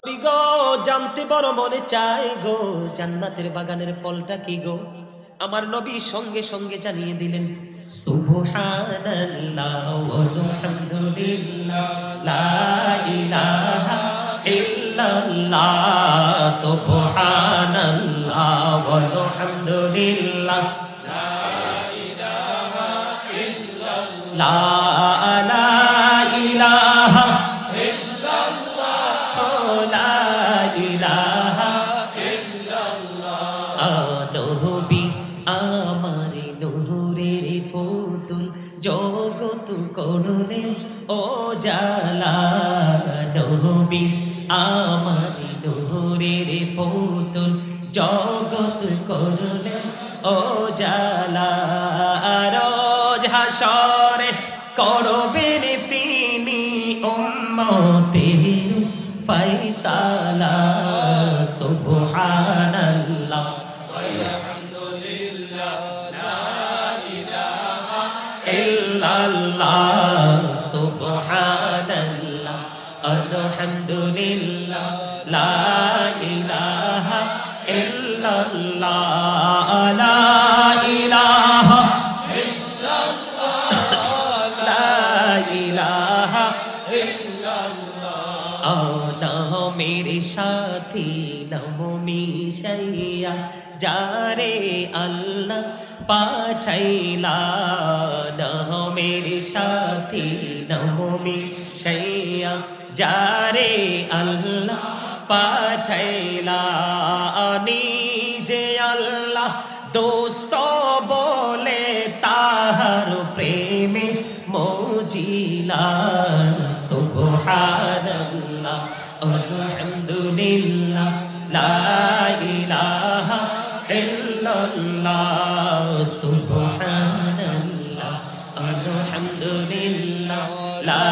নবী গো জানতে বড় মনে চায় গো, জান্নাতের বাগানের ফলটা কি গো? আমার নবী সঙ্গে সঙ্গে জানিয়ে দিলেন, সুবহানাল্লাহ ওয়ালহামদুলিল্লাহ লা ইলাহা ইল্লাল্লাহ, সুবহানাল্লাহ ওয়ালহামদুলিল্লাহ লা ইলাহা নবী আমারে নূরের ফুতুল, জগৎ করলে ও জালা। নবী আমারে নূরের ফুতুল, জগৎ করলে ও জালা। রোজ হাসরে করবেন তিনি উম্মতের ফায়সালা। সুবহানাল্লাহ আলহামদুলিল্লাহ লা ইলাহা ইল্লাল্লাহ, সুবহানাল্লাহ আলহামদুলিল্লাহ লা ইলাহা ইল্লাল্লাহ, লা ইলাহা মেরে সাথী নম মিশাইয়া, যারে আল্লাহ পাঠাইলা। মেরে সাথী নম মিশাইয়া, যারে আল্লাহ পাঠাইলা। নিজে আল্লাহ দোস্ত বলে তাহার প্রেমে মজিলা। সুবহানাল্লাহ আলহামদুলিল্লাহ লা ইলাহা ইল্লাল্লাহ, সুবহানাল্লাহ আলহামদুলিল্লাহ লা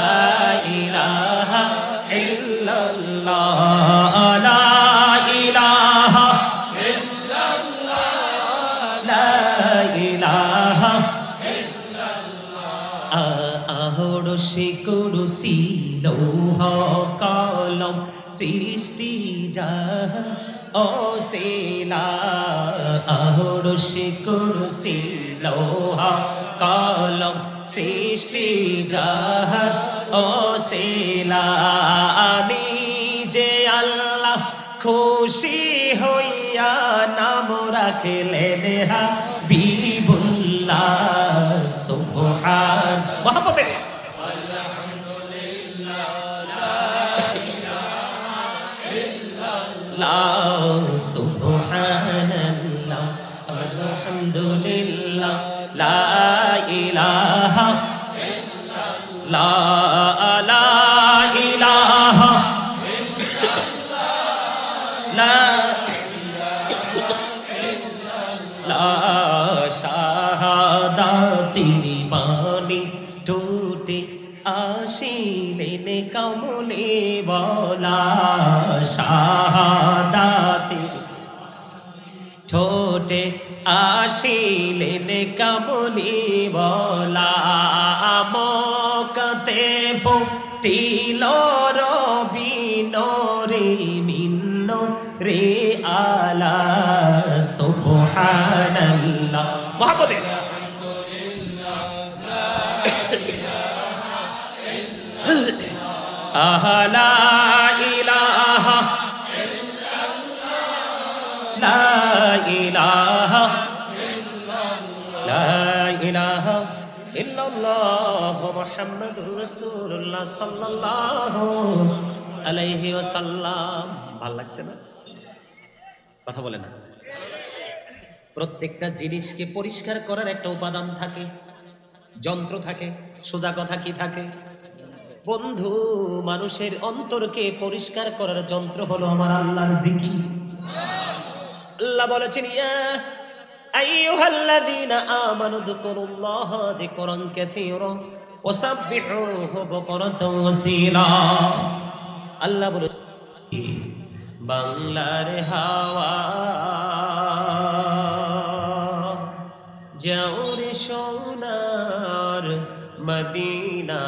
ইলাহা ইল্লাল্লাহ, লা ইলাহা লা ইলাহা আহরশে কুরসি লৌহ কলম সৃষ্টি জাহান অসিলা। আহরশে কুরসি লৌহ কলম সৃষ্টি জাহান অসিলা। নিজে আল্লাহ খুশি হইয়া নাম রাখলেন হাবিবুল্লাহ। সুবহান মহব্বতে আলহামদুলিল্লাহ লা ইলাহা ইল্লাল্লাহ, সুবহানাল্লাহ আলহামদুলিল্লাহ লা ইলাহা ইল্লাল্লাহ, লা ইলাহা লা শাহাদাতির বাণী টুটে আসিলেন কমলে বলা। শাহাদাতির ঠোঁটে আসিলেন কমলে বলা। মকতে ফুটিল রবি নরে মিন্ন রে আলা। সুবহানাল্লাহ মহব্বতে লা ইলাহা লা ইলাহা লা ইলাহা ইল্লাল্লাহ মুহাম্মাদুর রাসূলুল্লাহ সাল্লাল্লাহু আলাইহি ওয়াসাল্লাম। ভালো লাগছে না? কথা বলে না? প্রত্যেকটা জিনিসকে পরিষ্কার করার একটা উপাদান থাকে, যন্ত্র থাকে। সোজা কথা কি থাকে বন্ধু? মানুষের অন্তরকে পরিষ্কার করার যন্ত্র হলো আমার আল্লাহর জিকির। আল্লাহ বলেছেন, ইয়া আইয়ুহাল্লাযীনা আমানু যকুরুল্লাহা যিকরান কাসীরা ওয়াসাব্বিহুহু বুকরাতাও ওয়াসীলা। আল্লাহ বলেছেন, বাংলার হাওয়া যাও রে সোনার মদিনা,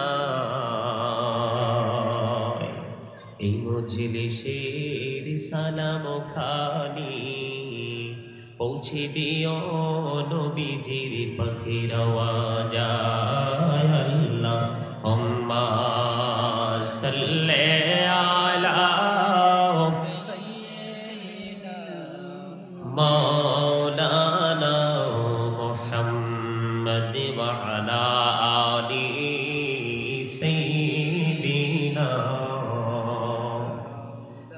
এই মজলিসে দেশের সালাম খানি পৌঁছে দিও নবীজির পাখির আওয়াজ আল্লাহুম্মা সাল্লি আলা মাওলানা মুহাম্মদ ওয়া আলা আলি সাইয়্যিদিনা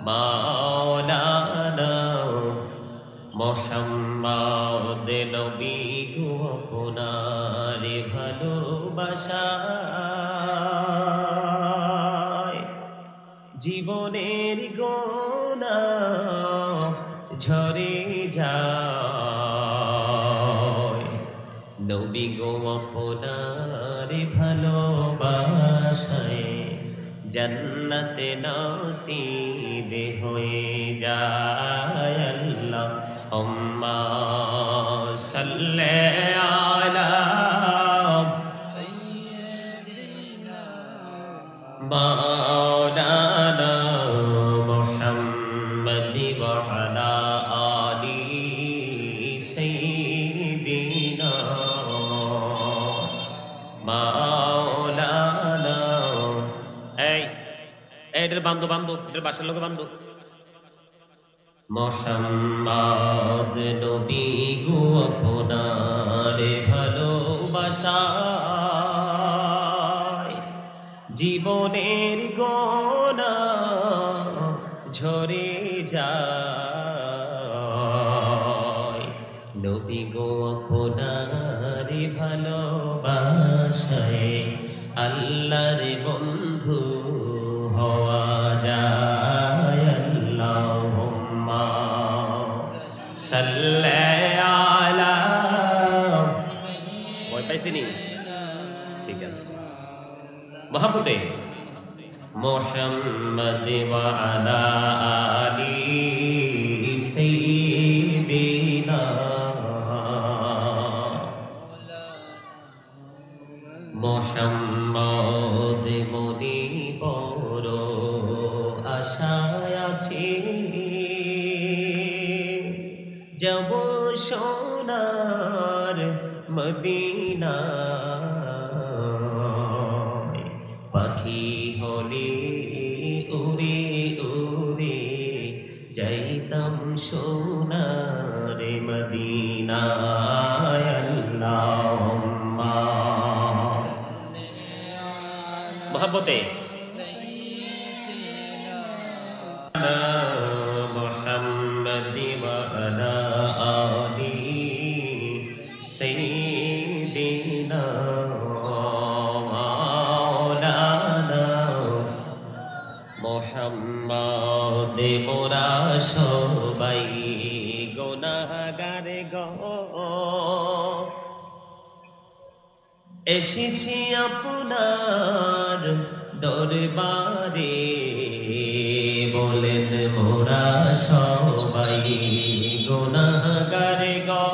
মাওলানা মুহাম্মদ নবী গো আপনার ভালোবাসায় জীবনের গুনাহ ঝরে যায় নবী গো আপনার ভালোবাসায় জান্নাতে নসিব হয়ে যায় আল্লাহুম্মা সাল্লি আলা সাইয়্যিদিনা মাওলানা মুহাম্মদ ওয়া আলা আলি সাইয়্যিদিনা মাওলানা এটার বান্ধব এটার বাসার লোক বান্ধব মুহাম্মদ নবী গো আপনার ভালোবাসায় জীবনের গুনাহ ঝরে যায় নবী গো আপনার ভালোবাসায় আল্লাহর বন্ধু হওয়া যায় আল্লাহুম্মা সাল্লি আলা ভয় পাইছিনি ঠিক আছে মহব্বতে মুহাম্মদ ওয়া আলা আলি সাইয়্যিদিনা মুহাম্মদ মনি বড় আশায় আছি যাব সোনার মদিনা পাখি হলে উড়ে উড়ে যাইতাম সোনার মদিনা আল্লাহুম্মা মহব্বতে মুহাম্মদ ওয়া আলা আলি সাইয়্যিদিনা মাওলানা মুহাম্মদ মোরা সবাই গুনাহগার গো এসেছি আপনার দরবারে বলেন মোরা সবাই গুনাহগার গো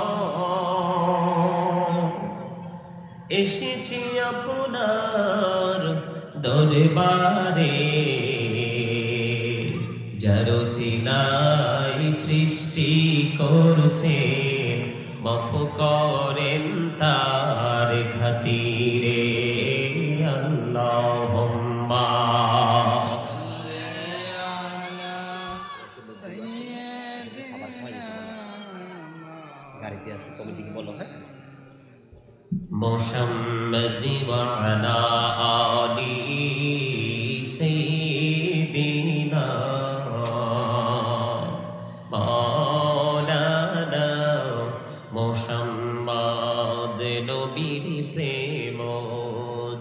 এসেছি আপনার দরবারে যার সিলাই সৃষ্টি করছেন মাফ করেন তার খাতিরে আল্লাহুম্মা গাড়িতে আছে কমিটি বলো হ্যাঁ মুহাম্মদ ওয়া আলা আলি সাইয়্যিদিনা মাওলানা মুহাম্মদ নবীর প্রেম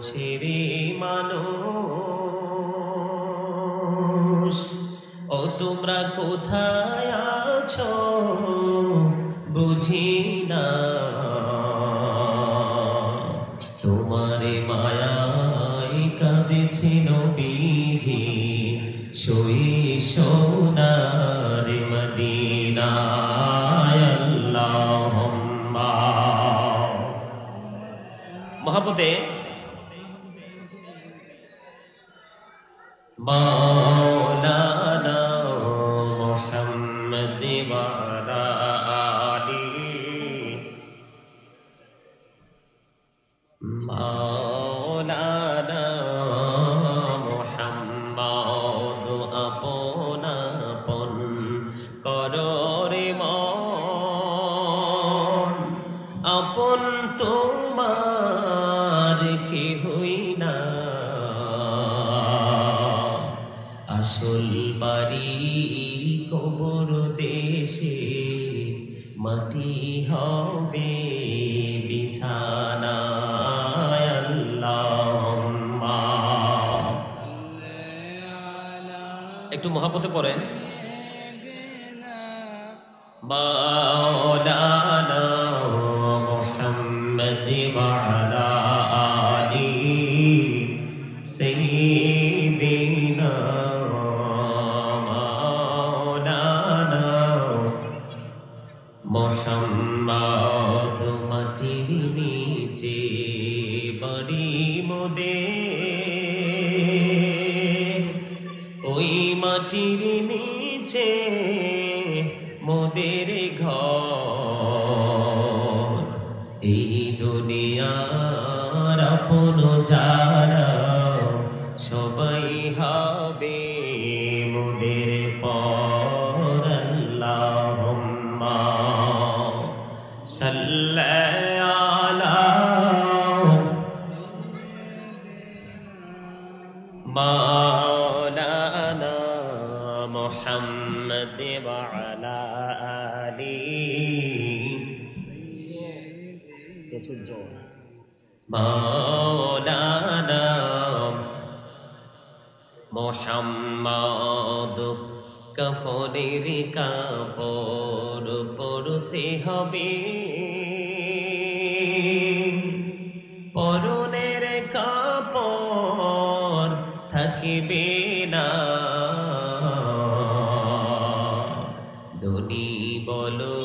ছেড়ে মানুষ ও তোমরা কোথায় আছো বুঝি না তোমার মায়ায় কাঁদেছে নবীজি সই সোনার মদিনায় আল্লাহুম্মা মহব্বতে মাওলানা কবর দেশে মাটি হবে বিছানা আল্লাহুম্মা একটু মহাব্বতে পড়েন মাওলানা মুহাম্মদ ওয়া আলা আলি সাইয়্যিদিনা মাওলানা মুহাম্মদ মাটির নিচে বাড়ি মোদের ওই মাটির নিচে মোদের ঘর এই দুনিয়ার আপন যারা সবাই হবে মোদের পর আল্লাহুম্মা সাল্লি আলা মাওলানা মুহাম্মদ ওয়া আলা মাওলানা মুহাম্মদ কাফনের কাপড় পরতে হবে পরনের কাপড় থাকিবে না ধনী বলো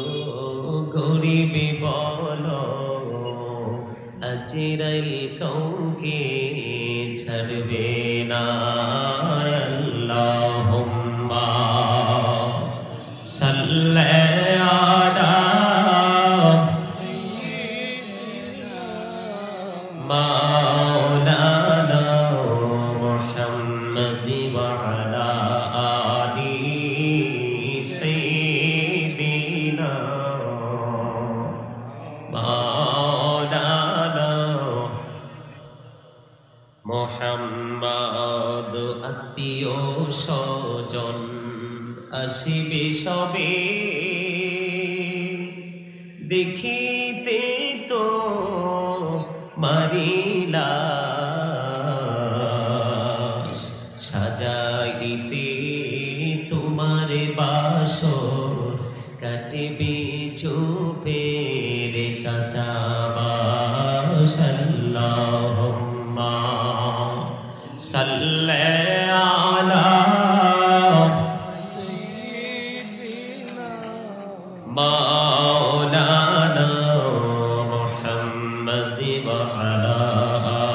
গরিব বলো আজরাইল কাউকে ছাড়বে না আল্লাহুম্মা সাল্লি আলা মাওলানা মুহাম্মদ ওয়া আলা আলি সাইয়্যিদিনা মাওলানা মুহাম্মদ আত্মীয় স্বজন আসিবে সবে দেখিতে তো মারিলাস সাজাইতে তোমার বাসর কাটিবে চুপের কাঁচাবাস আল্লাহুম্মা সাল্লি আলা মাওলানা মুহাম্মদ ওয়া আলা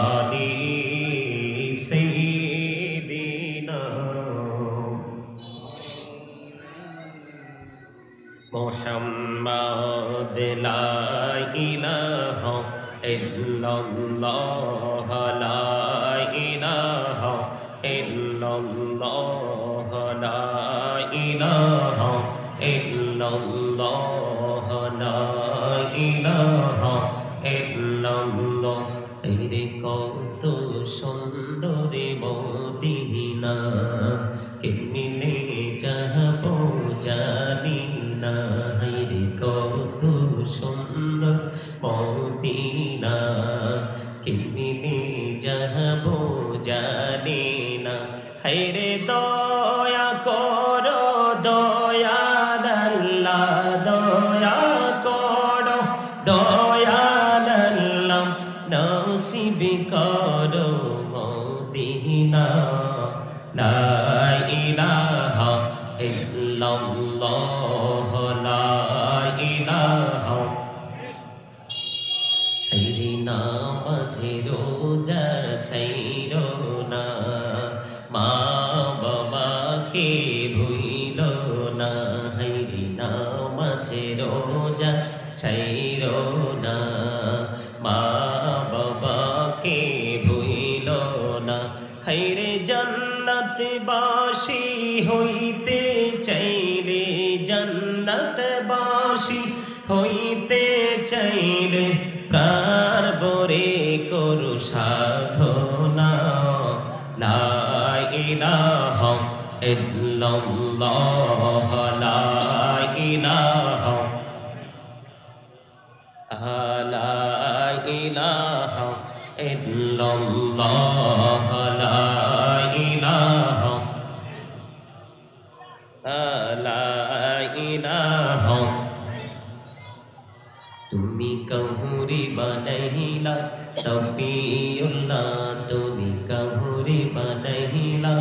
আলি সাইয়্যিদিনা মুহাম্মদ লা ইলাহা ইল্লাল্লাহ লা ইলাহা ইল্লাল্লাহ লা ইলাহা ইল্লাল্লাহ লা ইলাহা ইল্লাল্লাহ রে কত সুন্দর মদিনা কেমনে যাব জানি না রে কত সুন্দর মদিনা কেমনে যাব জানি না রে দয়া করো দয়াল আল্লাহ দয়া করো দয়াল আল্লাহ নসিব করো মদিনা লা ইলাহা ইল্লাল্লাহ লা ইলাহা রে নামাজে রোজা ছাইরো না মা বাবাকে ভুইলো না রে নামাজে রোজা ছাইরো না মা বাবাকে ভুইলো না রে জান্নাত বাসী হইতে চাইলে জান্নাত বাসী হইতে চাইলে প্রাণ ভরে করু সাধনা লা ইলাহা ইল্লাল্লাহ ইল্লাল্লাহ লা ইলাহা লা ইলাহা ইল্লাল্লাহ লা ইলাহা লা ইলাহা তুমি কাহুরি বানাইলা সফিউল্লাহ তুমি কাহুরি বানাইলা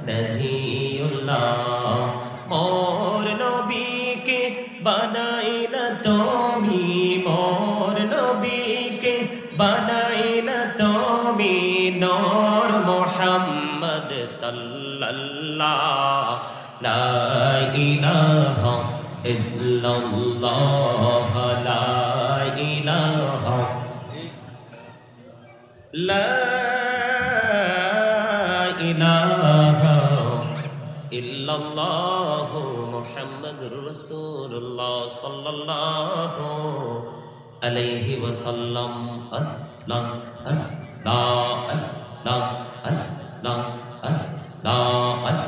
নজিউল্লাহ মোর নবীকে বানাইলা তুমি মোর নবীকে বানাইলা তুমি নূর মুহাম্মদ সাল্লাল্লাহ লা ইলাহা ইল্লাল্লাহ লা ইলাহা লা ইলাহা ইল্লাল্লাহ মুহাম্মাদুর রাসূলুল্লাহ সাল্লাল্লাহু আলাইহি ওয়াসাল্লাম আল্লাহ আল্লাহ আল্লাহ আল্লাহ আল্লাহ আল্লাহ আল্লাহ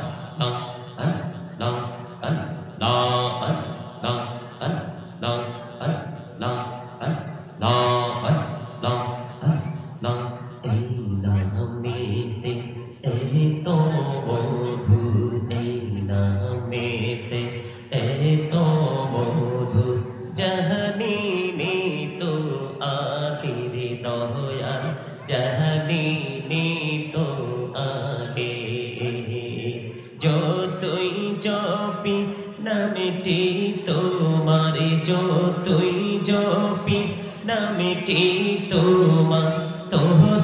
যতই জপি নামটি তোমার যতই জপি নামটি তোমার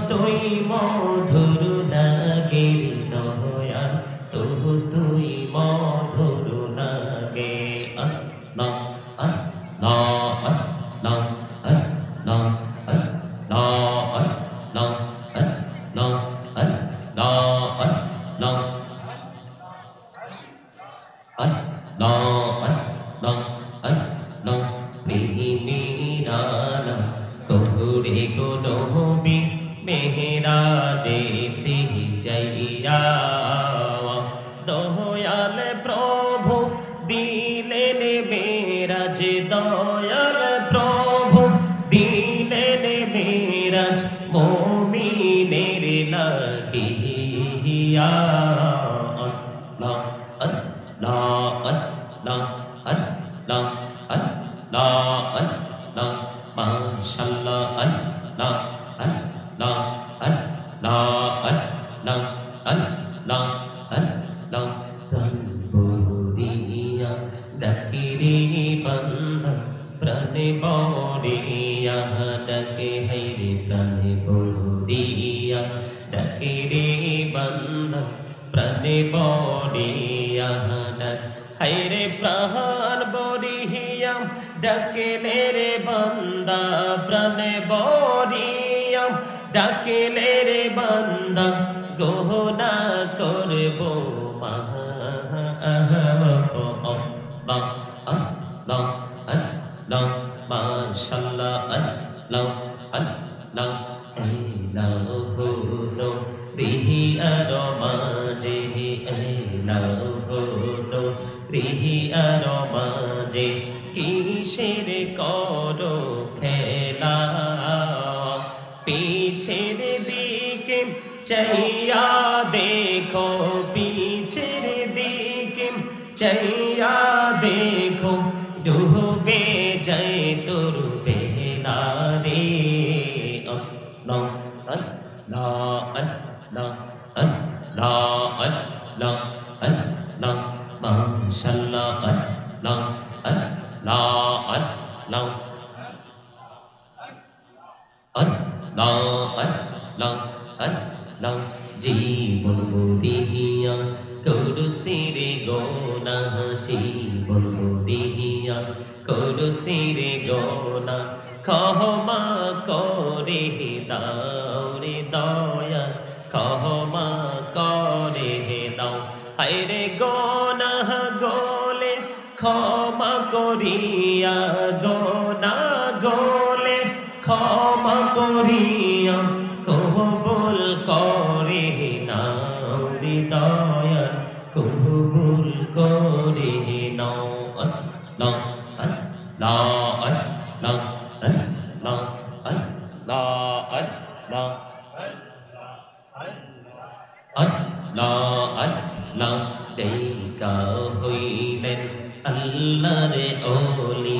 তুই মধুর লাগে দয়া তুই মধুর লাগে আল্লাহ আল্লাহ আল্লাহ আল্লাহ আল্লাহ আল্লাহ আল্লাহ আল্লাহ আল্লাহ Allah, Allah, Allah, Mihirana, Kohuri Konobi, Mehiraje Jaya, Doyale Prabhu, Dilene Miraj, Doyale Prabhu, Dilene Miraj, Momine Lagiya, Allah, Allah. La la la la la mashallah la la la la la la tanburiya dakiri banda prane bodiya dake haire prane bodiya dakiri banda prane bodiya হায়রে প্রাণ বরিয়াম ডাকে রে বান্দা প্রাণে বরিয়াম ডাকে রে বান্দা গোহনা করব আল্লাহ আল্লাহ আল্লাহ মাশাআল্লাহ আল্লাহ আল্লাহ ইলাহু বিহি আরমাজে ইলাহু বিহি আরমাজে কিসের করো খেলা পিছের দিকে চাইয়া দেখো পিছের দিকে চাইয়া দেখো ডুবে যায় তোর বেলা রে আল্লাহ আল্লাহ আল্লাহ আল্লাহ আল্লাহ আল্লাহ মাশাআল্লাহ আল্লাহ আল্লাহ আল্লাহ আল্লাহ আল্লাহ আল্লাহ জীবন বুড়িয়া করুসিরে গোনা জীবন বুড়িয়া করুসিরে গোনা ক্ষমা করে দাও রে দয়া ক্ষমা করে দাও হায়রে গোনা গোলে ক্ষমা করিয়া গোনা গোলে ক্ষমা করিয়া কবুল করে নাও রে দয়া কবুল দেইকা হইলেন আল্লাহর ওলি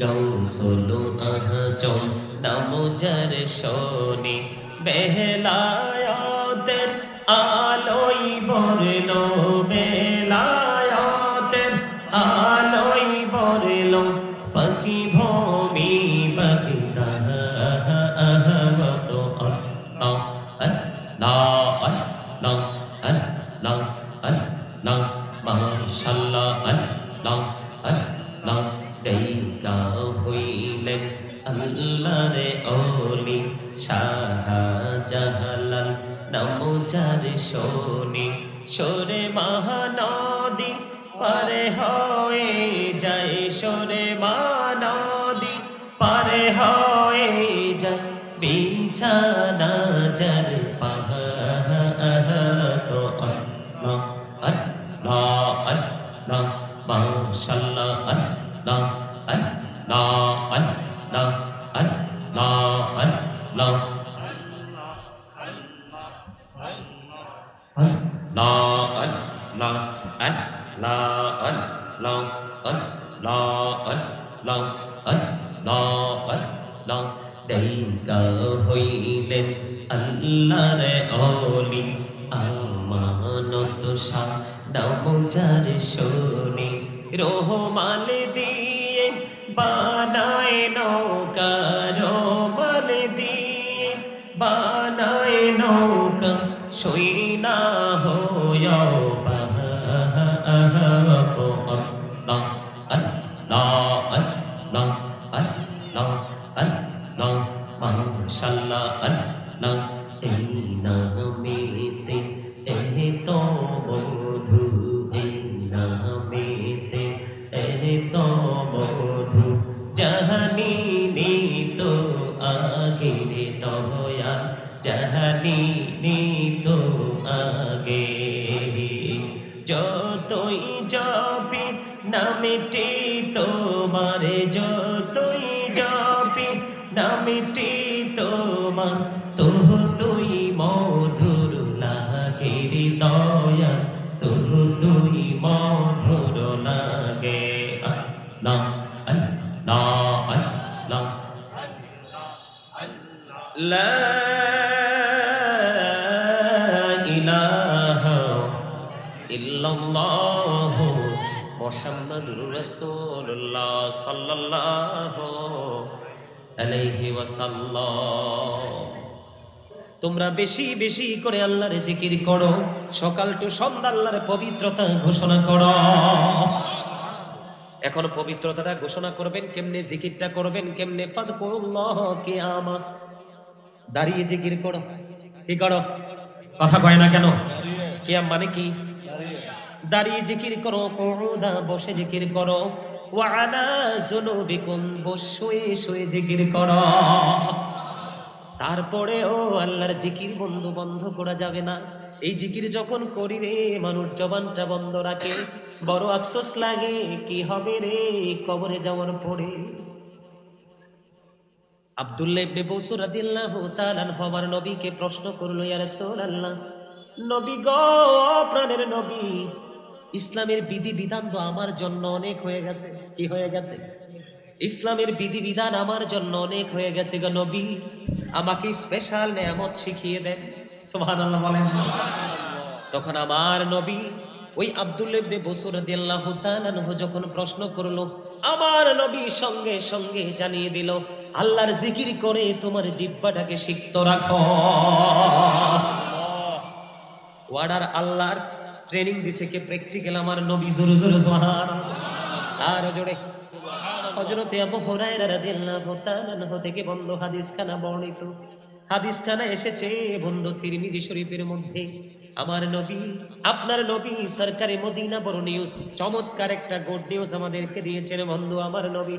গৌসুল আজম নাম যার শোনে বেলায়াতের আলোই বরল বেলায়াতের আলোই বরল পাখি ভূমি পাখি আহমত আল্লাহ আল্লাহ আল্লাহ আল্লাহ আল্লাহ মাশাআল্লাহ আল্লাহ আল্লাহ দেইকা হইলেন আল্লাহর ওলি শাহজালাল নাম যার শোনে সরে মহানদী পারে হয়ে যায় সরে মহানদী পারে হয়ে যায় বিছানা যার পাহাড় আল্লাহ আল্লাহ আল্লাহ মাশাআল্লাহ আল্লাহ আল্লাহ আল্লাহ আল্লাহ আল্লাহ দেইকা হইলেন আল্লাহর ওলি আমানত শাহ নাম যার শোনে রহমাল দিয়ে বানায় নৌকা রহমাল দিয়ে বানায় নৌকা সইনা হইয়া আল্লাহ আল্লাহ আল্লাহ আল্লাহ আল্লাহ মাশাআল্লাহ আল্লাহ এই নামেতে এত মধু এই নামেতে এত মধু জাহানি নি তো আগে রে দয়া জাহানি নি তো আগে যতই যাবি নামটি তোমার যতই যাবি নামটি তোমার তবু তুই মধুর লাগে রে দয়া তবু তুই মধুর লাগে আল্লাহ আল্লাহ আল্লাহ লা ইলাহা ইল্লাল্লাহ মুহাম্মাদুর রাসূলুল্লাহ সাল্লাল্লাহু আলাইহি ওয়াসাল্লাম। তোমরা বেশি বেশি করে আল্লাহর জিকির করো, সকাল টু সন্ধ্যা আল্লাহর পবিত্রতা ঘোষণা করো। এখন পবিত্রতাটা ঘোষণা করবেন কেমনে, জিকিরটা করবেন কেমনে? ফাদকুরুল্লাহ কিয়ামা, দাঁড়িয়ে জিকির করো। কি করো? কথা কয় না কেন? কিয়াম মানে কি? দাঁড়িয়ে জিকির করো, কুউদা বসে জিকির করো, ওয়া আলা যুনুবিকুম বসে শুয়ে জিকির করো। তারপরেও আল্লাহর জিকির বন্ধু বন্ধ করা যাবে না। এই জিকির যখন করি রে মানুষ জবানটা বন্ধ রাখে, বড় আফসোস লাগে। কি হবে রে কবরে যাওয়ার পরে? আব্দুল্লাহ ইবনে বসর রাদিয়াল্লাহু তাআলা আমার নবীকে প্রশ্ন করলো, ইয়া রাসূলুল্লাহ, নবী গো, প্রাণের নবী, ইসলামের বিধি বিধান তো আমার জন্য অনেক হয়ে গেছে। কি হয়ে গেছে? ইসলামের বিধি বিধান আমার জন্য অনেক হয়ে গেছে গো নবী, আমাকে স্পেশাল নেয়ামত শিখিয়ে দেন। সুবহানাল্লাহ বলেন। তখন আমার নবী ওই আব্দুল্লাহ ইবনে বসর রাদিয়াল্লাহু তাআলা যখন প্রশ্ন করলো, আমার নবী সঙ্গে সঙ্গে জানিয়ে দিল, আল্লাহর জিকির করে তোমার জিহ্বাটাকে সিক্ত রাখো। ওয়ার্ডার আল্লাহর ট্রেনিং দিছে কে? প্র্যাকটিক্যাল আমার নবী। জোরে জোরে সুবহানাল্লাহ। আর জোরে হযরত আবু হুরায়রা রাদিয়াল্লাহু তাআলা থেকে বন্ধ হাদিসখানা বর্ণিত। হাদিসখানা এসেছে বন্ধু তিরমিজি শরীফের মধ্যে। আমার নবী, আপনার নবী সরকারে মদিনা বড় নিউজ, চমৎকার একটা গুড নিউজ আমাদেরকে দিয়েছেন বন্ধু। আমার নবী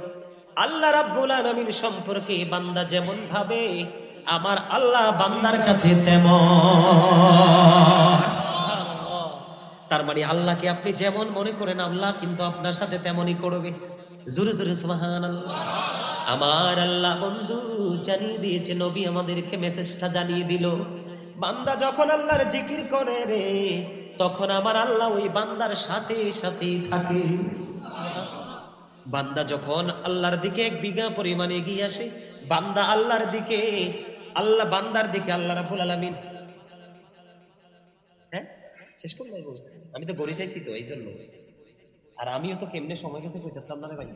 আল্লাহ রাব্বুল আলামিন সম্পর্কে বান্দা যেমন ভাবে, আমার আল্লাহ বান্দার কাছে তেমন। তার মানে আল্লাহকে আপনি যেমন মনে করেন, আল্লাহ কিন্তু আপনার সাথে তেমনই করবে। জোরে জোরে সুবহানাল্লাহ। আমার আল্লাহ বন্ধু জানিয়ে দিয়েছে, নবী আমাদেরকে মেসেজটা জানিয়ে দিল, বান্দা যখন আল্লাহর জিকির করে রে, তখন আমার আল্লাহ ওই বান্দার সাথে সাথেই থাকে। বান্দা যখন আল্লাহর দিকে 1 বিঘা পরিমাণ এগিয়ে আসে, বান্দা আল্লাহর দিকে, আল্লাহ বান্দার দিকে আল্লাহ রাব্বুল আলামিন, হ্যাঁ শেষ করলে আমি তো গড়ি চাইছি তো এই জন্য। আর আমিও তো কেমনে সময় গেছে কইতাম না রে ভাই,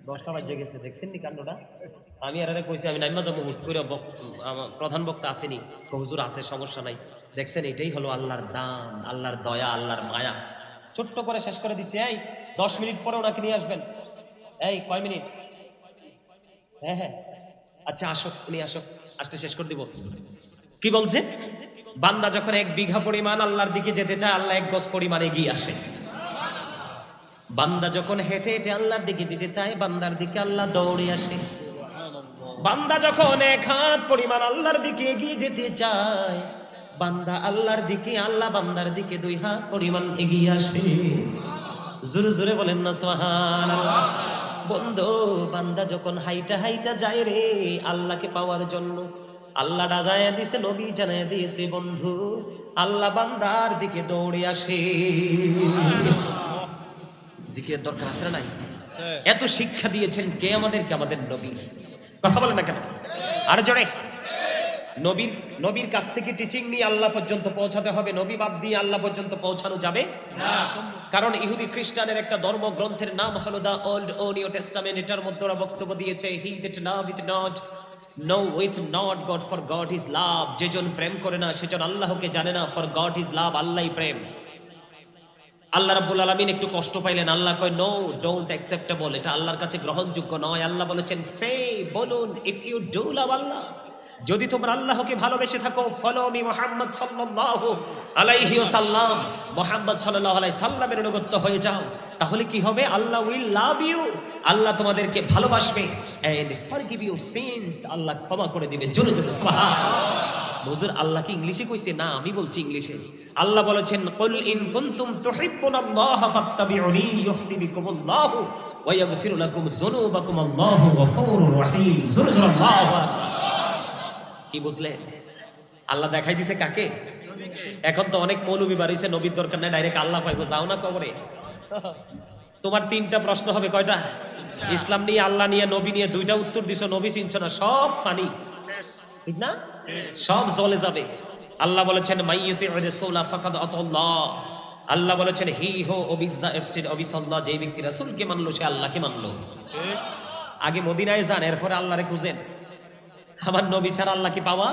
10টা বাজে গেছে, দেখছেন নি কাণ্ডটা। আমি আর কইছি আমি নাইমা যাবো, হুট করে প্রধান বক্তা আসেনি, হুজুর আছে সমস্যা নাই। দেখছেন এটাই হলো আল্লাহর দান, আল্লাহর দয়া, আল্লাহর মায়া। ছোট্ট করে শেষ করে দিচ্ছি, এই 10 মিনিট পরে ওনাকে নিয়ে আসবেন। এই কয় মিনিট? হ্যাঁ হ্যাঁ আচ্ছা আসো, উনি আসো, আসতে শেষ করে দিব। কি বলছে? বান্দা যখন 1 বিঘা পরিমাণ আল্লাহর দিকে যেতে চায়, আল্লাহ 1 গজ পরিমাণ এগিয়ে আসে। বান্দা যখন হেঁটে হেঁটে আল্লাহর দিকে দিতে চায়, বান্দার দিকে আল্লাহ দৌড়ে আসে। বান্দা যখন 1 হাত পরিমাণ আল্লাহর দিকে এগিয়ে যেতে চায়, বান্দা আল্লাহর দিকে, আল্লাহ বান্দার দিকে 2 হাত পরিমাণ এগিয়ে আসে। জোরে জোরে বলেন না সুবহানাল্লাহ। বন্ধু বান্দা যখন হাইটা হাইটা যায় রে আল্লাহকে পাওয়ার জন্য, আল্লাহ ডাজায়া দিছে, নবী জানায়া দিয়েছে, বন্ধু আল্লাহ বান্দার দিকে দৌড়ে আসে। জিকিরের দরকার আছে না নাই? এত শিক্ষা দিয়েছেন কে আমাদেরকে? আমাদের নবী। কথা বলেন না কেন? আর জোরে। নবীর কাছ থেকে টিচিং নিয়ে আল্লাহ পর্যন্ত পৌঁছাতে হবে, নবী বাদ দিয়ে আল্লাহ পর্যন্ত পৌঁছানো যাবে না। কারণ ইহুদি খ্রিস্টানের একটা ধর্মগ্রন্থের নাম হলো দা ওল্ড ও নিউ টেস্টামেন্ট। এটার মধ্যে ওরা বক্তব্য দিয়েছে, হি দ্যাট লাভeth not knoweth not God, for God is love। যেজন প্রেম করে না সেজন আল্লাহকে জানে না, for God is love, আল্লাহই প্রেম। আল্লাহ রাব্বুল আলামিন একটু কষ্ট পাইলেন, আল্লাহ কয় নো, ডোন্ট অ্যাকসেপ্টেবল, এটা আল্লাহর কাছে গ্রহণযোগ্য নয়। আল্লাহ বলেছেন সে, বলুন, ইফ ইউ ডু লাভ আল্লাহ, যদি তোমরা আল্লাহকে ভালোবেসে থাকো, ফলো মি মুহাম্মদ সাল্লাল্লাহু আলাইহি ওয়াসাল্লাম, মুহাম্মদ সাল্লাল্লাহু আলাইহি সাল্লামের অনুগত হয়ে যাও, তাহলে কি হবে? আল্লাহ উইল লাভ ইউ, আল্লাহ তোমাদেরকে ভালোবাসবে, এন্ড ফরগিভ ইউ সিনস, আল্লাহ ক্ষমা করে দিবে। জোরে জোরে সুবহানাল্লাহ। হুজুর আল্লাহ কি ইংলিশে কইছে? না, আমি বলছি ইংলিশে। আল্লাহ বলেছেন কুল ইন কুনতুম তুহিব্বুনাল্লাহ ফাত্তাবিউনি ইউহিব্বুকুমুল্লাহু ওয়া ইয়াগফির লাকুম যুনুবাকুম, আল্লাহু গফুরুর রহিম। জোরে জোরে আল্লাহু আকবার। কি বুঝলে? আল্লাহ দেখাই দিছে কাকে? এখন তো অনেক মৌলবি বাড়িছে, নবীর দরকার নাই, ডাইরেক্ট আল্লাহ পাইবো, যাও না কবরে। তোমার 3টা প্রশ্ন হবে, কয়টা? ইসলাম নিয়ে, আল্লাহ নিয়ে, নবী নিয়ে 2টা উত্তর দিছো, নবী চিনছো না, সব ফানি, ঠিক না? সব জ্বলে যাবে। আল্লাহ বলেছেন মাইয়ুতির রাসূলা ফাকাদ আতাল্লাহ, আল্লাহ বলেছেন হি হো ওবিজ দা এবস্টেড অবিস আল্লাহ, যে ব্যক্তি রাসূলকে মানলো সে আল্লাহকে মানলো। আগে মদিনায় যান, এরপরে আল্লাহরে খুঁজেন। আমার নবী ছাড়া আল্লাহ কি পাওয়া?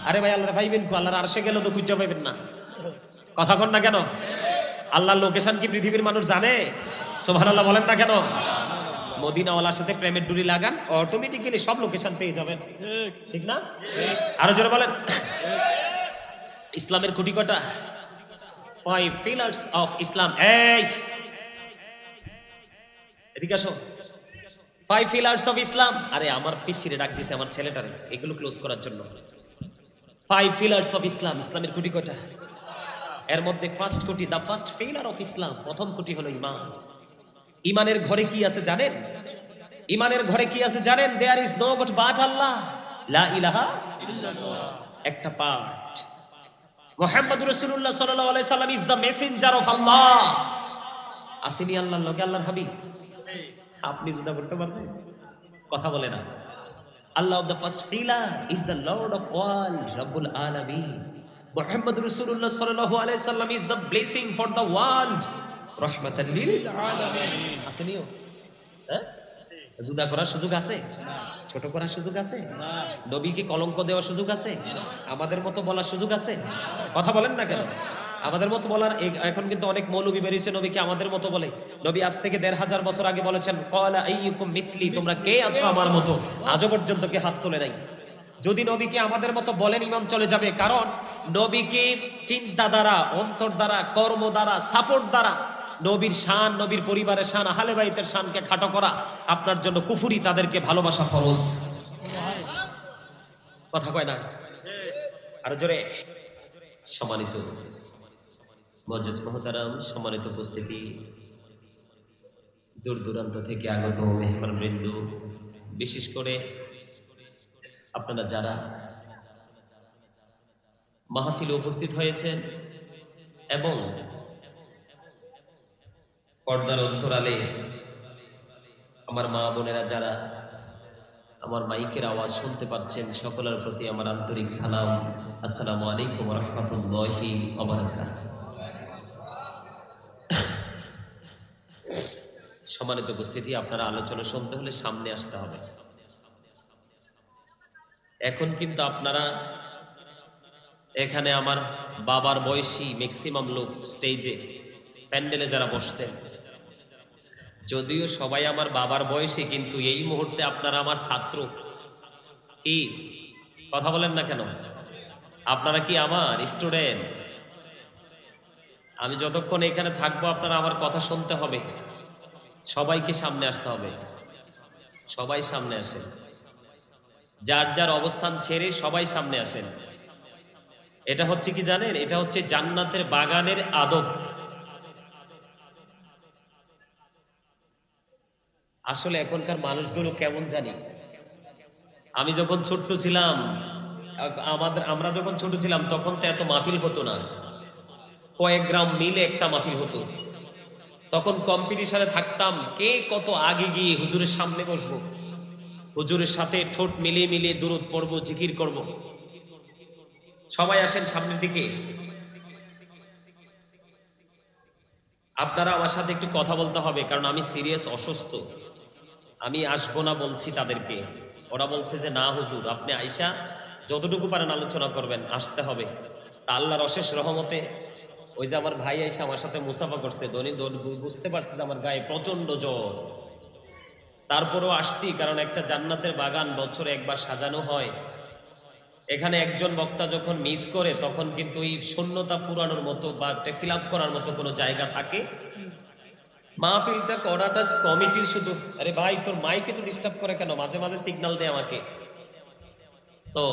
আরে ভাই আল্লাহরে পাইবেন কো? আল্লাহর আরশে গেলে তো খুঁজে পাইবেন না। কথা কন না কেন? আল্লাহর লোকেশন কি পৃথিবীর মানুষ জানে? সুবহানাল্লাহ বলেন না কেন? মদিনাওয়ালার সাথে প্রেমের ডুরি লাগান, অটোমেটিক্যালি সব লোকেশন পেয়ে যাবেন, ঠিক না? আরো জোরে বলেন। ইসলামের খুঁটি কটা? 5 pillars of Islam। এই এদিকে আসো। 5 pillars of Islam। আরে আমার পিচ্চিরে ডাক দিয়েছে আমার ছেলেটারে এগুলো ক্লোজ করার জন্য। 5 pillars of Islam। ইসলামের খুঁটি কটা? এর মধ্যে ফার্স্ট খুঁটি, দা ফার্স্ট পিলার অফ ইসলাম, প্রথম খুঁটি হলো ঈমান। ঈমানের ঘরে কি আছে জানেন? ঈমানের ঘরে কি আছে জানেন? There is no god but আল্লাহ, লা ইলাহা ইল্লাল্লাহ। একটা পার্ট, মুহাম্মদুর রাসূলুল্লাহ সাল্লাল্লাহু আলাইহি সাল্লাম ইজ দা মেসেঞ্জার অফ আল্লাহ। আসেনি আল্লাহর লগে আল্লাহর হাবিব? আপনি জুদা করতে পারবেন? কথা বলে না। আল্লাহ of the first pillar is the lord of world, রব্বুল আলামিন। মুহাম্মদুর রাসূলুল্লাহ সাল্লাল্লাহু আলাইহি সাল্লাম is the blessing for the world, রাহমাতাল লিল আলামিন। আসেনিও? হ্যাঁ, জুদা করার সুযোগ আছে? ছোট করার সুযোগ আছে? নবীকে কলঙ্ক দেওয়ার সুযোগ আছে? আমাদের মতো বলার সুযোগ আছে? কথা বলেন না কেন? আমাদের মতো বলার, এখন কিন্তু অনেক মৌলবী বেরিয়েছে নবীকে আমাদের মতো বলে। নবী আজ থেকে 1500 বছর আগে বলেছেন ক্বালা আইয়ুকুম মিথলি, তোমরা কে আছো আমার মতো? আজও পর্যন্ত কে হাত তোলে নাই। যদি নবীকে আমাদের মতো বলেন ঈমান চলে যাবে, কারণ নবীকে চিন্তা দ্বারা, অন্তর দ্বারা, কর্ম দ্বারা, সাপোর্ট দ্বারা নবীর শান, নবীর পরিবারের শান, আহলে বাইতের শানকে খাটো করা আপনার জন্য কুফরি, তাদেরকে ভালোবাসা ফরজ। কথা কয় না? আরো জোরে। সম্মানিত মুআজ্জিজ মুহতারাম, সম্মানিত উপস্থিতি, দূর দূরান্ত থেকে আগত মেহমান বৃন্দ, বিশেষ করে আপনারা যারা মাহফিলে উপস্থিত হয়েছেন এবং পর্দার অন্তরালে আমার মা বোনেরা যারা আমার মাইকের আওয়াজ শুনতে পাচ্ছেন, সকলের প্রতি আমার আন্তরিক সালাম। আসসালামু আলাইকুম ওয়া রাহমাতুল্লাহি ওয়া বারাকাতুহু। সম্মানিত উপস্থিতি, আপনারা আলোচনা শুনতে হলে সামনে আসতে হবে। এখন কিন্তু আপনারা এখানে আমার বাবার বয়সী ম্যাক্সিমাম লোক স্টেজে প্যান্ডেলে যারা বসছেন, যদিও সবাই আমার বাবার বয়সী, কিন্তু এই মুহূর্তে আপনারা আমার ছাত্র। কি কথা বলেন না কেন? আপনারা কি আমার স্টুডেন্ট? আমি যতক্ষণ এখানে থাকবো আপনারা আমার কথা শুনতে হবে। সবাইকে সামনে আসতে হবে। সবাই সামনে আসেন, যার যার অবস্থান ছেড়ে সবাই সামনে আসেন। এটা হচ্ছে কি জানেন? এটা হচ্ছে জান্নাতের বাগানের আদব। আসলে এখনকার মানুষগুলো কেমন জানি, আমি যখন ছোট্ট ছিলাম, আমরা যখন ছোট ছিলাম তখন তো এত মাহফিল হতো না। কয়েক গ্রাম মিলে একটা মাহফিল হতো। তখন কম্পিটিশনে থাকতাম, কে কত আগে গিয়ে হুজুরের সামনে বসবো, হুজুরের সাথে ঠোঁট মিলিয়ে মিলিয়ে দুরূদ পড়বো, জিকির করব। সবাই আসেন সামনের দিকে। আপনারা আমার সাথে একটু কথা বলতে হবে, কারণ আমি সিরিয়াস অসুস্থ। আমি আসবো না বলছি তাদেরকে, ওরা বলছে যে না হুজুর, আপনি আইসা যতটুকু পারেন আলোচনা করবেন, আসতে হবে। তা আল্লাহর অশেষ রহমতে ওই যে আমার ভাই আইসা আমার সাথে মুসাফা করছে, বুঝতে পারছি যে আমার গায়ে প্রচন্ড জ্বর। তারপরেও আসছি, কারণ একটা জান্নাতের বাগান বছরে একবার সাজানো হয়। এখানে একজন বক্তা যখন মিস করে তখন কিন্তু এই শূন্যতা পুরানোর মতো বা ফিল আপ করার মতো কোনো জায়গা থাকে। মাহফিলটা করাটা কমিটির শুধু। আরে ভাই, তোর মাইকে তো ডিস্টার্ব করে কেন? মাঝে মাঝে সিগন্যাল দেয় আমাকে। তো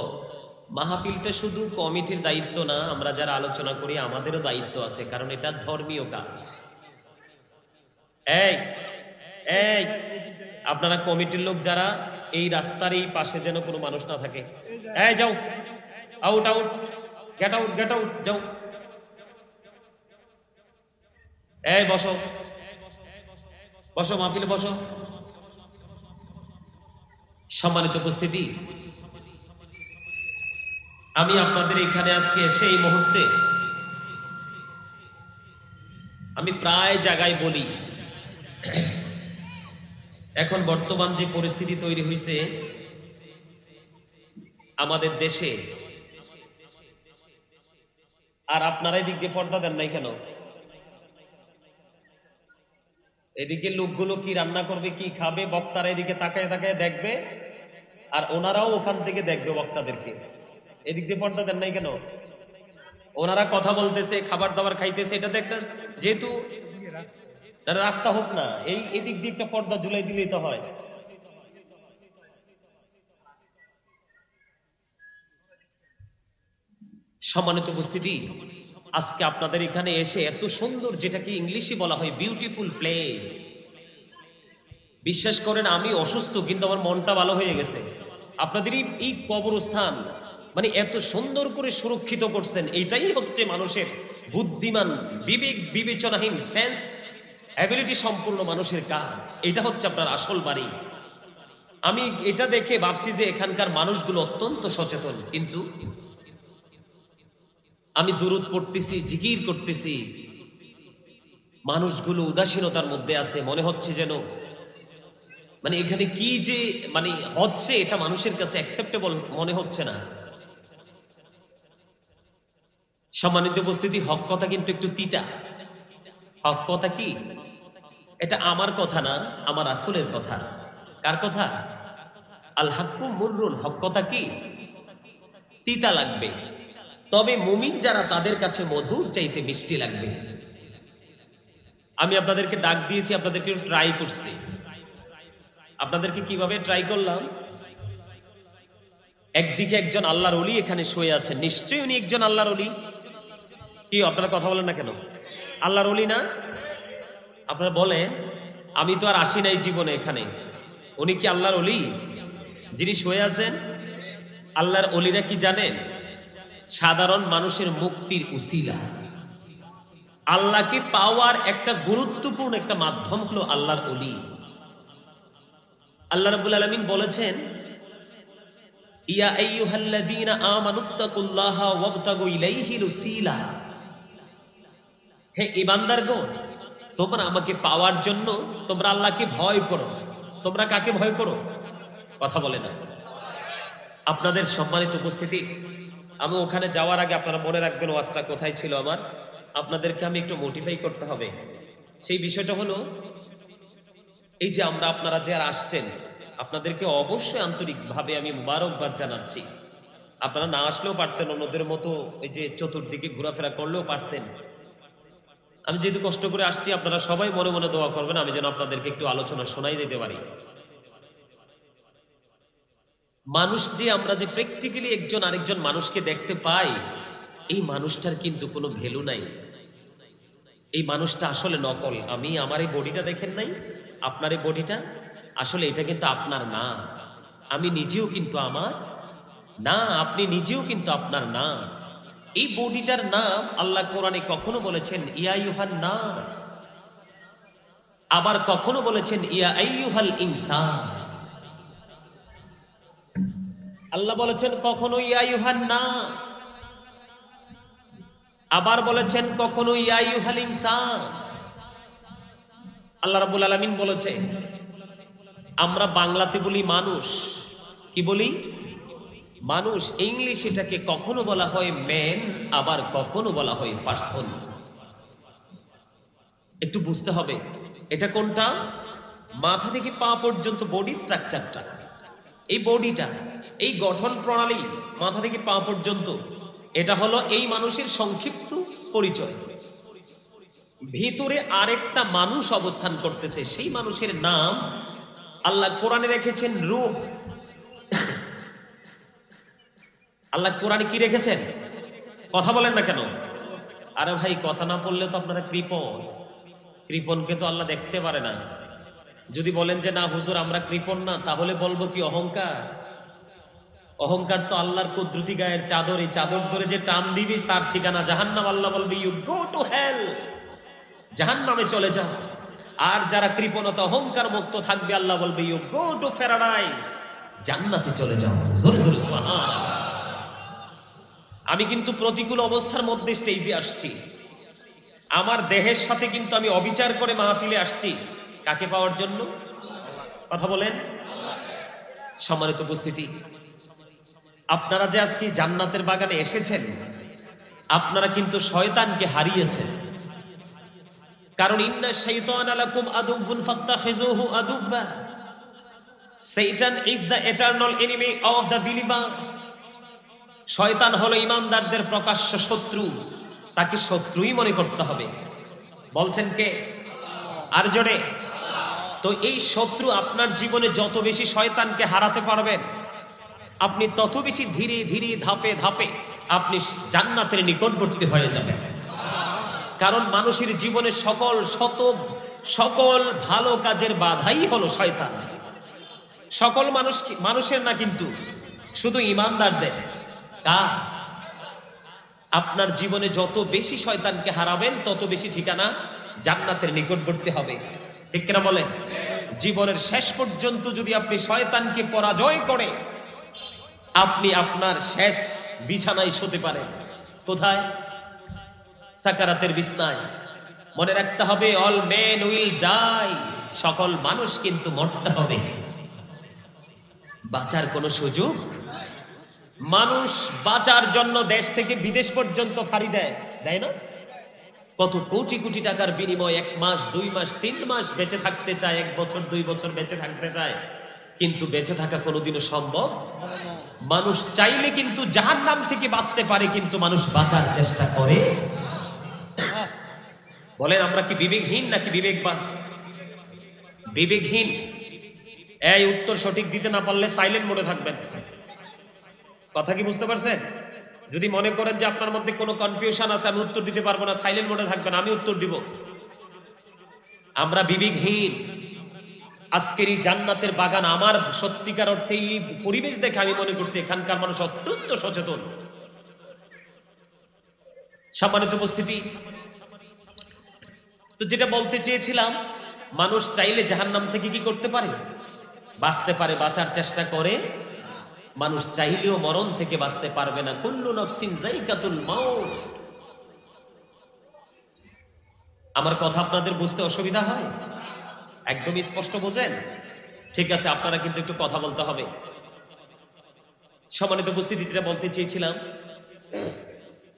মাহফিলটা শুধু কমিটির দায়িত্ব না, আমরা যারা আলোচনা করি আমাদেরও দায়িত্ব আছে, কারণ এটা ধর্মীয় কাজ। এই এই আপনারা কমিটির লোক যারা, এই রাস্তার এই পাশে যেন কোনো মানুষ না থাকে। এই যাও, out out, get out, get out, যাও। এই বসো বসো, মাহফিলে বসো। সম্মানিত উপস্থিতি, আমি আপনাদের এখানে আজকে এসে এই মুহূর্তে আমি প্রায় জায়গায় বলি, এখন বর্তমান যে পরিস্থিতি তৈরি হয়েছে আমাদের দেশে, আর আপনারা এদিক দিয়ে পর্দা দেন নাই কেন? এদিকে লোকগুলো কি রান্না করবে, কি খাবে, বক্তারা এদিকে তাকায় তাকায় দেখবে, আর ওনারাও ওখান থেকে দেখবে বক্তাদেরকে। এদিক দিয়ে পর্দা দেন নাই কেন? ওনারা কথা বলতেছে, খাবার দাবার খাইতেছে, এটাতে একটা যেহেতু রাস্তা হোক না, এই এদিক দিয়ে একটা পর্দা ঝুলাই দিলেই তো হয়। সম্মানিত উপস্থিতি, আজকে আপনাদের এখানে এসে এত সুন্দর, যেটাকে ইংলিশে বলা হয় বিউটিফুল প্লেস। বিশ্বাস করেন আমি অসুস্থ, কিন্তু আমার মনটা ভালো হয়ে গেছে। আপনাদের এই কবরস্থান মানে এত সুন্দর করে সুরক্ষিত করছেন, এটাই হচ্ছে মানুষের বুদ্ধিমান, বিবেক বিবেচনাহীন, সেন্স অ্যাবিলিটি সম্পূর্ণ মানুষের কাজ। এটা হচ্ছে আপনার আসল বাড়ি। আমি এটা দেখে ভাবছি যে এখানকার মানুষগুলো অত্যন্ত সচেতন, কিন্তু আমি দুরূদ পড়তেছি, জিকির করতেছি, মানুষগুলো উদাসীনতার মধ্যে আছে। মনে হচ্ছে যেন মানে এখানে কি যে মানে হচ্ছে, এটা মানুষের কাছে অ্যাকসেপ্টেবল মনে হচ্ছে না। সম্মানিত উপস্থিতি, হক কথা কিন্তু একটু তিতা। হক কথা কি? এটা আমার কথা না, আমার রাসূলের কথা। কার কথা? আল হাক্কু মুররুন। হক কথা কি? তিতা লাগবে, তবে মুমিন যারা তাদের কাছে মধুর চাইতে মিষ্টি লাগবে। আমি আপনাদেরকে ডাক দিয়েছি, আপনাদেরকে ট্রাই করছি। আপনাদেরকে কিভাবে ট্রাই করলাম? একদিকে একজন আল্লাহর ওলি এখানে শুয়ে আছেন, নিশ্চয়ই উনি একজন আল্লাহর ওলি। কি আপনারা কথা বলেন না কেন? আল্লাহর ওলি না? আপনারা বলেন আমি তো আর আসি নাই জীবনে এখানে। উনি কি আল্লাহর অলি? যিনি শুয়ে আছেন আল্লাহর অলিরা কি জানেন? সাধারণ মানুষের মুক্তির উসিলা। আল্লাহকে পাওয়ার একটা গুরুত্বপূর্ণ একটা মাধ্যম হলো আল্লাহর অলি। আল্লাহ রাব্বুল আলামিন বলেছেন, ইয়া আইয়ুহাল্লাযীনা আমানুত্তাকুল্লাহা ওয়াবতাগু ইলাইহিল উসিলা। হে ঈমানদারগণ, তোমরা আমাকে পাওয়ার জন্য তোমরা আল্লাহকে ভয় করো। তোমরা কাকে ভয় করো? কথা বলে না। আপনাদের সম্মানিত উপস্থিতি, আমি ওখানে যাওয়ার আগে আপনারা মনে রাখবেন ওয়াজটা কোথায় ছিল আমার। আপনাদেরকে আমি একটু মোটিফাই করতে হবে। সেই বিষয়টা হলো এই যে আপনারা যে আর আসছেন, আপনাদেরকে অবশ্যই আন্তরিকভাবে আমি মুবারকবাদ জানাচ্ছি। আপনারা না আসলেও পারতেন, অন্যদের মতো এই যে চতুর্দিকে ঘোরাফেরা করলেও পারতেন। আমি যেহেতু কষ্ট করে আসছি, আপনারা সবাই মনে মনে দোয়া করবেন আমি যেন আপনাদেরকে একটু আলোচনা শোনাই দিতে পারি। মানুষ যে আমরা যে প্র্যাকটিক্যালি একজন আরেকজন মানুষকে দেখতে পাই, এই মানুষটার কিন্তু কোনো ভ্যালু নাই। এই মানুষটা আসলে নকল। আমার এই বডিটা দেখেন নাই, আপনার এই বডিটা আসলে এটা কিন্তু আপনার না। আমি নিজেও কিন্তু আমার না, আপনি নিজেও কিন্তু আপনার না। এই বডিটার নাম আল্লাহ কোরআনে কখনো বলেছেন ইয়া আইয়ুহান নাস, আবার কখনো বলেছেন ইয়া আইয়ুহাল ইনসান। আল্লাহ বলেছেন কখনো ইয়া আইয়ুহান নাস, আবার বলেছেন কখনো ইয়া আইয়ুহাল ইনসান। আল্লাহ রাব্বুল আলামিন বলেছে, আমরা বাংলাতে বলি মানুষ, কি বলি? মানুষ। ইংলিশ এটাকে কখনো বলা হয় ম্যান, আবার কখনো বলা হয় পারসন। একটু বুঝতে হবে এটা কোনটা। মাথা থেকে পা পর্যন্ত বডি স্ট্রাকচারটা, এই বডিটা, এই গঠন প্রণালী মাথা থেকে পা পর্যন্ত, এটা হলো এই মানুষের সংক্ষিপ্ত পরিচয়। ভিতরে আরেকটা মানুষ অবস্থান করতেছে, সেই মানুষের নাম আল্লাহ কোরআনে রেখেছেন রূহ। আল্লাহ কোরআনে কি রেখেছেন? কথা বলেন না কেন? আরে ভাই, কথা না বললে তো আপনারা কৃপণ। কৃপণকে তো আল্লাহ দেখতে পারে না। যদি বলেন যে না হুজুর আমরা কৃপণ না, তাহলে বলবো কি অহংকার? অহংকার তো আল্লাহর কুদরতি গায়ের চাদর। এই চাদর ধরে যে টান দিবি তার ঠিকানা জাহান্নাম। আল্লাহ বলবে ইউ গো টু হেল, জাহান্নামে চলে যাও। আর যারা কৃপণতা অহংকার মুক্ত থাকবে, আল্লাহ বলবে ইউ গো টু প্যারাডাইস, জান্নাতে চলে যাও। জোরে জোরে সুবহানাল্লাহ। আমি কিন্তু প্রতিকূল অবস্থার মধ্যে স্টেজে আসছি। আমার দেহের সাথে কিন্তু আমি অবিচার করে মাহফিলে আসছি। কাকে পাওয়ার জন্য? কথা বলেন। সম্মানিত উপস্থিতি, আপনারা যে আজকে জান্নাতের বাগানে এসেছেন, আপনারা কিন্তু শয়তানকে হারিয়েছেন। কারণ ইন্না শাইতানা লাকুম আদুউন ফাত্তাখিযুহু আদুব্বা, Satan is the eternal enemy of the believers. শয়তান হলো ঈমানদারদের প্রকাশ্য শত্রু, তাকে শত্রুই মনে করতে হবে। বলছেন কে? আর জোরে। তো এই শত্রু আপনার জীবনে যত বেশি শয়তানকে হারাতে পারবেন, আপনি তত বেশি ধীরে ধীরে ধাপে ধাপে আপনি জান্নাতের নিকটবর্তী হয়ে যাবেন। কারণ মানুষের জীবনে সকল ভালো কাজের বাধাই হলো শয়তান। সকল মানুষের না, কিন্তু শুধু ঈমানদারদের। আপনার জীবনে যত বেশি শয়তানকে হারাবেন, তত বেশি ঠিকানা জান্নাতের নিকটবর্তী হবে। ঠিক কিনা বলেন? জীবনের শেষ পর্যন্ত যদি আপনি শয়তানকে পরাজয় করে আপনি আপনার শেষ বিছানায় শুতে পারেন। কোথায়? সাকারাতের বিছানায়। মনে রাখতে হবে অল মেন উইল ডাই, সকল মানুষ কিন্তু মরতে হবে। বাঁচার কোনো সুযোগ? মানুষ বাঁচার জন্য দেশ থেকে বিদেশ পর্যন্ত ফাড়ি দেয় না? কত কোটি কোটি টাকার বিনিময়ে 1 মাস 2 মাস 3 মাস বেঁচে থাকতে চায়, 1 বছর 2 বছর বেঁচে থাকতে চায়, কিন্তু বেঁচে থাকা কোনোদিনও সম্ভব। মানুষ চাইলে কিন্তু জাহান্নাম থেকে বাঁচতে পারে, কিন্তু মানুষ বাঁচার চেষ্টা করে। বলেন আমরা কি বিবেকহীন নাকি বিবেকবান? বিবেকহীন। এই উত্তর সঠিক দিতে না পারলে সাইলেন্ট মোডে থাকবেন। কথা কি বুঝতে পারছেন? যদি মনে করেন যে আপনার মধ্যে কোনো কনফিউশন আছে, আমি উত্তর দিতে পারবো না, সাইলেন্ট মোডে থাকবেন, আমি উত্তর দিব। আমরা বিবেকহীন। আজকের এই জান্নাতের বাগান, আমার সত্যিকার অর্থে এই পরিবেশ দেখে আমি মনে করছি এখানকার মানুষ অত্যন্ত সচেতন। সম্মানিত উপস্থিতি, তো যেটা বলতে চেয়েছিলাম, মানুষ চাইলে জাহান্নাম থেকে কি করতে পারে? বাঁচতে পারে, বাঁচার চেষ্টা করে। মানুষ চাইলেও মরণ থেকে বাঁচতে পারবে না। কুল্লু নাফসিন যায়কাতুল মাউত। আমার কথা আপনাদের বুঝতে অসুবিধা হয়? একদমই স্পষ্ট বোঝেন? ঠিক আছে, আপনারা কিন্তু একটু কথা বলতে হবে। সম্মানিত উপস্থিতি, যেটা বলতে চেয়েছিলাম,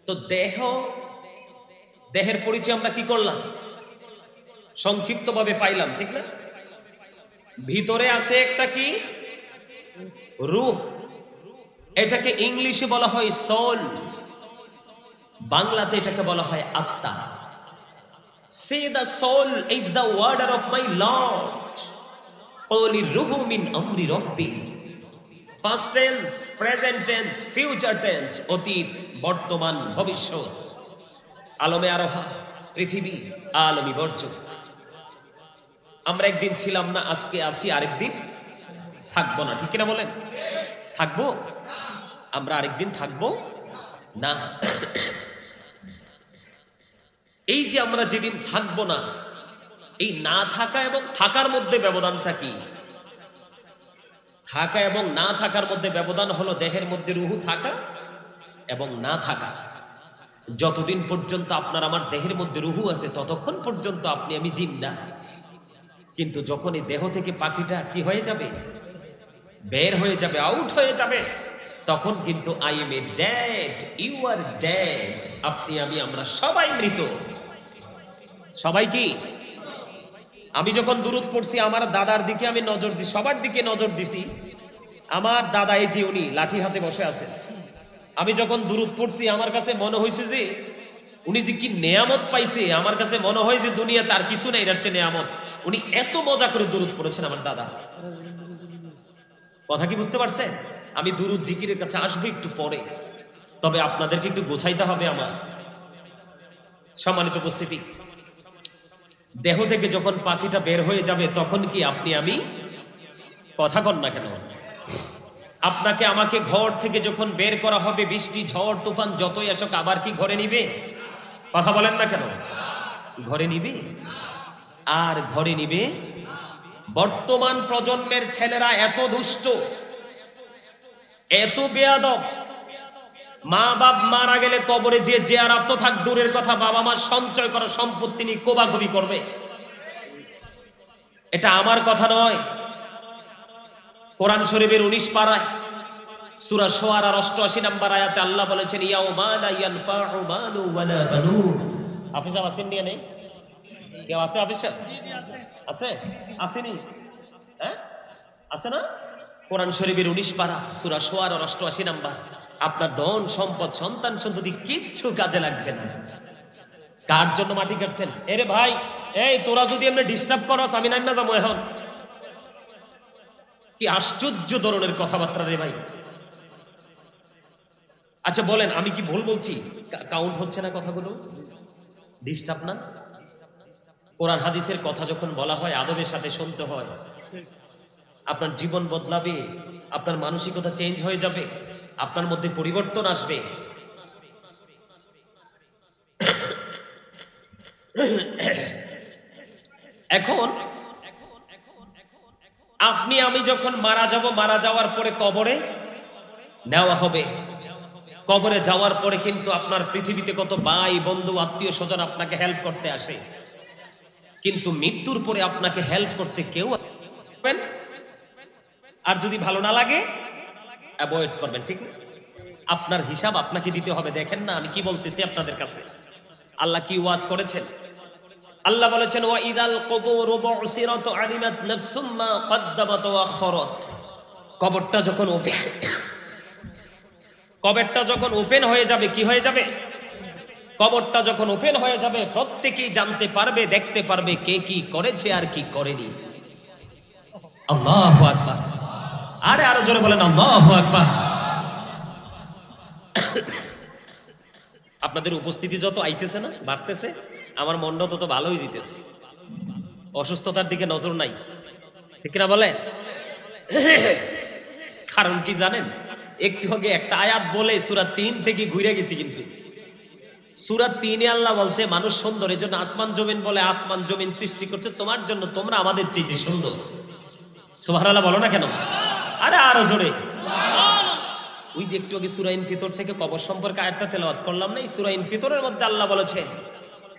তো দেহের পরিচয় আমরা কি করলাম? সংক্ষিপ্ত ভাবে পাইলাম, ঠিক না? ভিতরে আছে একটা কি? রূহ। এটাকে ইংলিশে বলা হয় সোল, বাংলাতে এটাকে বলা হয় আত্মা। Say the soul is the order of my Lord. Quli ruhu min amri rabbi. Past tense, present tense, future tense, অতীত, বর্তমান, ভবিষ্যৎ। আলমে আরোহা, পৃথিবী, আলমী বর্জক। আমরা একদিন ছিলাম না, আজকে আছি, আরেকদিন থাকবো না, ঠিক কিনা বলেন? থাকবো? আমরা আরেকদিন থাকবো না। এই যে আমরা যেদিন থাকবো না, এই না থাকা এবং থাকার মধ্যে ব্যবধানটা কি? থাকা এবং না থাকার মধ্যে ব্যবধান হলো দেহের মধ্যে রুহু থাকা এবং না থাকা। যতদিন পর্যন্ত আপনার আমার দেহের মধ্যে রুহু আছে ততক্ষণ পর্যন্ত আপনি আমি জিন্দা। কিন্তু যখন এই দেহ থেকে পাখিটা কি হয়ে যাবে? বের হয়ে যাবে, আউট হয়ে যাবে, তখন কিন্তু I am a dead, you are dead. আপনি আমি আমরা সবাই মৃত। সবাই কি? আমি যখন দুরূদ পড়ছি, আমার দাদার দিকে আমি নজর দিই, সবার দিকে নজর দিছি। আমার দাদা এই যে উনি লাঠি হাতে বসে আছেন, আমি যখন দুরূদ পড়ছি আমার কাছে মনে হয়েছে যে উনি যে কি নেয়ামত পাইছে। আমার কাছে মনে হয় যে দুনিয়া তার কিছু নেই, এর চেয়ে নেয়ামত। উনি এত মজা করে দুরূদ পড়েছেন আমার দাদা। কথা কি বুঝতে পারছেন? আমি দুরূদ জিকিরের কাছে আসবো একটু পরে, তবে আপনাদেরকে একটু গোছাইতে হবে আমার। সম্মানিত উপস্থিতি, দেহ থেকে যখন পাখিটা বের হয়ে যাবে তখন কি আপনি আমি? কথা কন না কেন? আপনাকে আমাকে ঘর থেকে যখন বের করা হবে, বৃষ্টি ঝড় তুফান যতই আসুক, আবার কি ঘরে নিবে? কথা বলেন না কেন? ঘরে নিবে। আর ঘরে নিবে। বর্তমান প্রজন্মের ছেলেরা এত দুষ্ট, এত বেয়াদব, মা বাপ মারা গেলে কবরে যে জিয়ারত তো থাক দূরের কথা, বাবা মার সঞ্চয় করা সম্পত্তি নিয়ে কোবাকুবি করবে। এটা আমার কথা নয়। কোরআন শরীফের 19 পারায় সূরা শুআরার 88 নম্বর আয়াতে আল্লাহ বলেছেন, ইয়াউমা লা ইয়ানফাউ মালু ওয়ালা বানুন। হাফেজ আছেন নিয়ে নেই? কেউ আছে হাফেজ? আছে? আসেনি? হ্যাঁ, আছে না? কোরআন শরীফের 19 পারা সূরা শুআরার 88 নম্বর। আপনার ধন সম্পদ সন্তান সন্ততি কিচ্ছু কাজে লাগবে না। কার জন্য মাটি কাটছেন? এরে ভাই, এই তোরা যদি এমনি ডিস্টার্ব করস, আমি নাইমা যাবো এখন। কি আশ্চর্য ধরনের কথাবার্তা রে ভাই। আচ্ছা বলেন, আমি কি ভুল বলছি? কাউন্ট হচ্ছে না কথাগুলো? ডিস্টার্ব না? কোরআন হাদিসের কথা যখন বলা হয়, আদবের সাথে শুনতে হয়। আপনার জীবন বদলাবে, আপনার মানসিকতা চেঞ্জ হয়ে যাবে, আপনার মধ্যে পরিবর্তন আসবে। এখন আপনি আমি যখন মারা যাব, মারা যাওয়ার পরে কবরে নেওয়া হবে। কবরে যাওয়ার পরে কিন্তু আপনার পৃথিবীতে কত ভাই বন্ধু আত্মীয় স্বজন আপনাকে হেল্প করতে আসে, কিন্তু মৃত্যুর পরে আপনাকে হেল্প করতে কেউ আসবেন। আর যদি ভালো না লাগে অ্যাভয়েড করবেন, ঠিক না? আপনার হিসাব আপনাকে দিতে হবে। দেখেন না আমি কি বলতেছি আপনাদের কাছে? আল্লাহ কি ওয়াজ করেছেন? আল্লাহ বলেছেন, ওয়া ইদাল কুবুরু বুসিরাত আলিমাত নাফসুম মা কদ্দামাত ওয়া আখরাত। কবরটা যখন ওপেন হয়ে যাবে, কি হয়ে যাবে? কবরটা যখন ওপেন হয়ে যাবে, প্রত্যেকেই জানতে পারবে, দেখতে পারবে কে কি করেছে আর কি করেনি। আল্লাহু আকবার। আরে আরো জোরে বলেন আল্লাহু আকবার। আপনাদের উপস্থিতি যত আইতেছে না, বাড়তেছে, আমার মনটা তত ভালোই জিতেছে। অসুস্থতার দিকে নজর নাই। ঠিক কিনা বলেন? কারণ কি জানেন, একটু আগে একটা আয়াত বলে সূরা ৩ থেকে ঘুরে গেছি, কিন্তু সূরা ৩-এ আল্লাহ বলছে মানুষ সুন্দর, এই জন্য আসমান জমিন বলে আসমান জমিন সৃষ্টি করছে তোমার জন্য, তোমরা আমাদের চেয়ে সুন্দর। সুবহানাল্লাহ বলো না কেন? আরে আরো জোরে। ওই যে একটু আগে সূরা ইনফিতর থেকে কবর সম্পর্কে আয়াতটা তেলাওয়াত করলাম না, এই সূরা ইনফিতরের মধ্যে আল্লাহ বলেছেন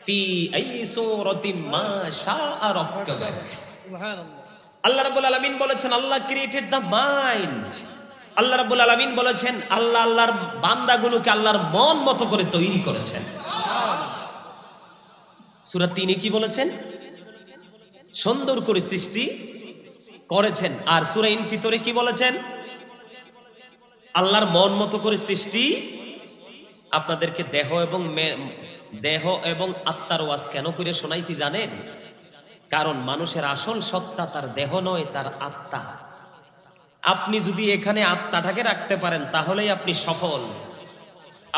ফি আইয়ি সূরাতিন মা শাআ রাব্বুকা। সুবহানাল্লাহ। আল্লাহ রাব্বুল আলামিন বলেছেন আল্লাহ ক্রিয়েটেড দ্য মাইন্ড। আল্লাহ রাব্বুল আলামিন বলেছেন আল্লাহ আল্লাহর বান্দাগুলোকে আল্লাহর মন মতো করে তৈরি করেছেন। সূরা ৩-এ কি বলেছেন? সুন্দর করে সৃষ্টি করেছেন। আর সূরা ইনফিতরে কি বলেছেন? আল্লাহর মন মতো করে সৃষ্টি। আপনাদেরকে দেহ এবং আত্মার ওয়াজ কেন করে শোনাইছি জানেন? কারণ মানুষের আসল সত্তা তার দেহ নয়, তার আত্মা। আপনি যদি এখানে আত্মাটাকে রাখতে পারেন তাহলেই আপনি সফল।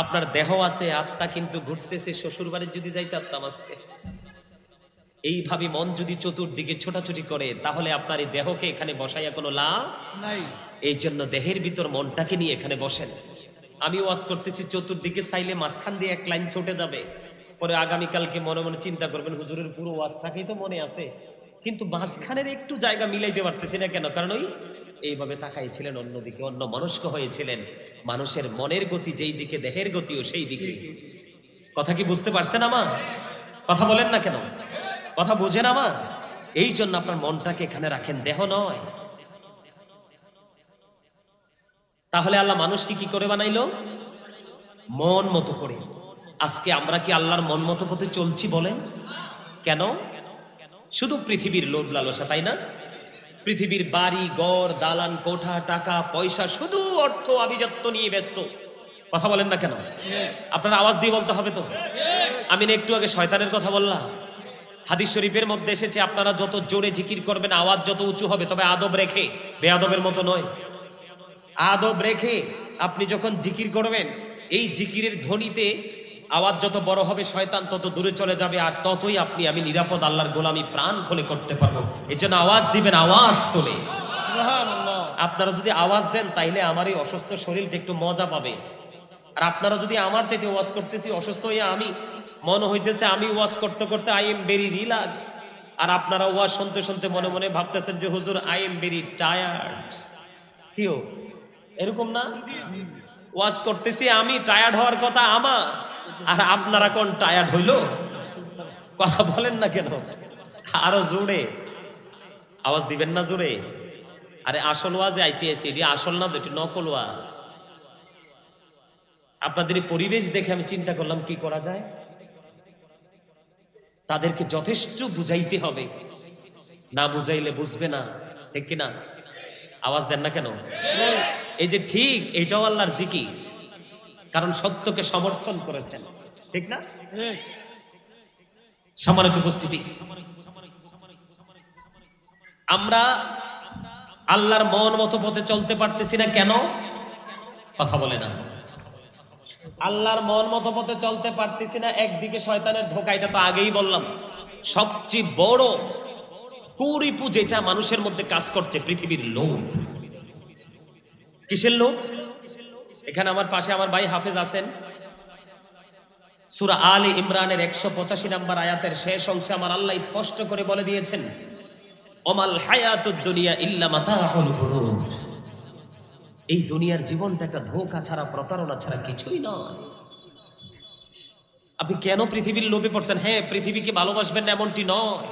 আপনার দেহ আছে, আত্মা কিন্তু ঘুরতেছে। শ্বশুর বাড়ির যদি যাইতে আত্মা আজকে এইভাবে মন যদি চতুর্দিকে ছোটাছুটি করে তাহলে আপনার এই দেহকে এখানে বসাইয়া কোনো লাভ নাই। এই জন্য দেহের ভিতর মনটাকে নিয়ে এখানে বসেন। আমি ওয়াজ করতেছি, চতুর্দিকে চাইলে মাঝখান দিয়ে এক লাইন ছুটে যাবে, পরে আগামীকালকে মনে মনে চিন্তা করবেন হুজুরের পুরো ওয়াজটাকেই তো মনে আছে, কিন্তু মাঝখানের একটু জায়গা মিলাইতে পারতেছি না কেন? কারণ ওই এইভাবে তাকাইছিলেন অন্যদিকে, অন্য মনস্ক হয়েছিলেন। মানুষের মনের গতি যেই দিকে দেহের গতিও সেই দিকে। কথা কি বুঝতে পারছেন আমার? কথা বলেন না কেন? কথা বুঝেন আমার? এই জন্য আপনার মনটাকে এখানে রাখেন, দেহ নয়। তাহলে আল্লাহ মানুষকে কি করে বানাইলো? মন মতো করে। আজকে আমরা কি আল্লাহর মন মতো পথে চলছি বলেন? কেন? শুধু পৃথিবীর লোভ লালসা, তাই না? পৃথিবীর বাড়ি ঘর দালান কোঠা টাকা পয়সা, শুধু অর্থ আভিজাত্য নিয়ে ব্যস্ত। কথা বলেন না কেন? আপনার আওয়াজ দিয়ে বলতে হবে তো। আমি না একটু আগে শয়তানের কথা বললাম? হাদিস শরীফের মধ্যে এসেছে আপনারা যত জোরে জিকির করবেন আওয়াজ যত উঁচু হবে, তবে আদব রেখে, বেয়াদবের মতো নয়। আদব রেখে আপনি যখন জিকির করবেন, এই জিকিরের ধ্বনিতে আওয়াজ যত বড় হবে শয়তান তত দূরে চলে যাবে, আর ততই আমি নিরাপদ আল্লাহর গোলামি প্রাণ খুলে করতে পারবো। এই জন্য আওয়াজ দিবেন, আওয়াজ তোলে। সুবহানাল্লাহ। আপনারা যদি আওয়াজ দেন তাইলে আমার এই অসুস্থ শরীরটা একটু মজা পাবে। আর আপনারা যদি আমার চাইতে ওয়াজ করতেছি অসুস্থ হইয়া আমি মনে হইতেছে আমি ওয়াজ করতে করতে আই এম ভেরি রিল্যাক্স, আর আপনারা ওয়াজ শুনতে শুনতে মনে মনে ভাবতেছেন যে হুজুর আই এম ভেরি টায়ার্ড। কিও এরকম না? ওয়াজ করতেছি আমি, টায়ার্ড হওয়ার কথা আমার, আর আপনারা কোন টায়ার্ড হইলো? কথা বলেন না কেন? আরো জোরে আওয়াজ দিবেন না জোরে? আরে আসল ওয়াজে আইতে আছি, এটি আসল না, এটি নকল ওয়াজ। আপনাদের এই পরিবেশ দেখে আমি চিন্তা করলাম কি করা যায়। তাদেরকে যথেষ্ট বুঝাইতে হবে, না বুঝাইলে বুঝবে না, ঠিক কিনা? আওয়াজ দেন না কেন? এই যে ঠিক, এইটাও আল্লাহর জিকির, কারণ সত্যকে সমর্থন করেছেন, ঠিক না? সম্মানিত উপস্থিতি, আমরা আল্লাহর মন মতো পথে চলতে পারতেছি না কেন? কথা বলে না। আল্লাহর মন মতো পথে চলতে পারতেছি না, একদিকে শয়তানের ধোঁকা, এটা তো আগেই বললাম। সবচেয়ে বড় কুরিপু যেটা মানুষের মধ্যে কাজ করছে, পৃথিবীর লোভ। কিসের লোভ? এখানে আমার পাশে আমার ভাই হাফেজ আছেন, সূরা আলে ইমরানের 185 নম্বর আয়াতের শেষ অংশে আমার আল্লাহ স্পষ্ট করে বলে দিয়েছেন, ওমাল হায়াতুদ দুনিয়া ইল্লা মাতাউল গুরুর। এই দুনিয়ার জীবনটা একটা ধোঁকা ছাড়া, প্রতারণা ছাড়া কিছুই নয়। আপনি কেন পৃথিবীর লোভে পড়ছেন? হ্যাঁ, পৃথিবীকে ভালোবাসবেন এমনটি নয়,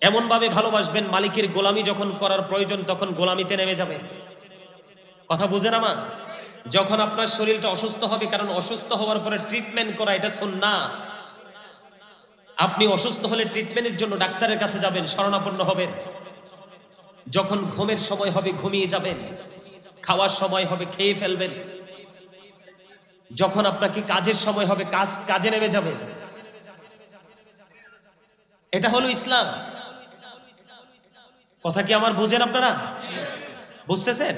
এমন ভাবে ভালোবাসবেন মালিকের গোলামি যখন করার প্রয়োজন তখন গোলামিতে নেমে যাবে। কথা বুঝেন আমার? যখন আপনার শরীরটা অসুস্থ হবে, কারণ অসুস্থ হওয়ার পরে ট্রিটমেন্ট করা এটা সুন্নাহ। আপনি অসুস্থ হলে ট্রিটমেন্টের জন্য ডাক্তারের কাছে যাবেন, শরণাপন্ন হবেন। যখন ঘুমের সময় হবে ঘুমিয়ে যাবেন, খাওয়ার সময় হবে খেয়ে ফেলবেন। যখন আপনাকে কাজের সময় হবে কাজে নেমে যাবেন। এটা হলো ইসলাম। কথা কি আমার বুঝেন আপনারা? বুঝতেছেন?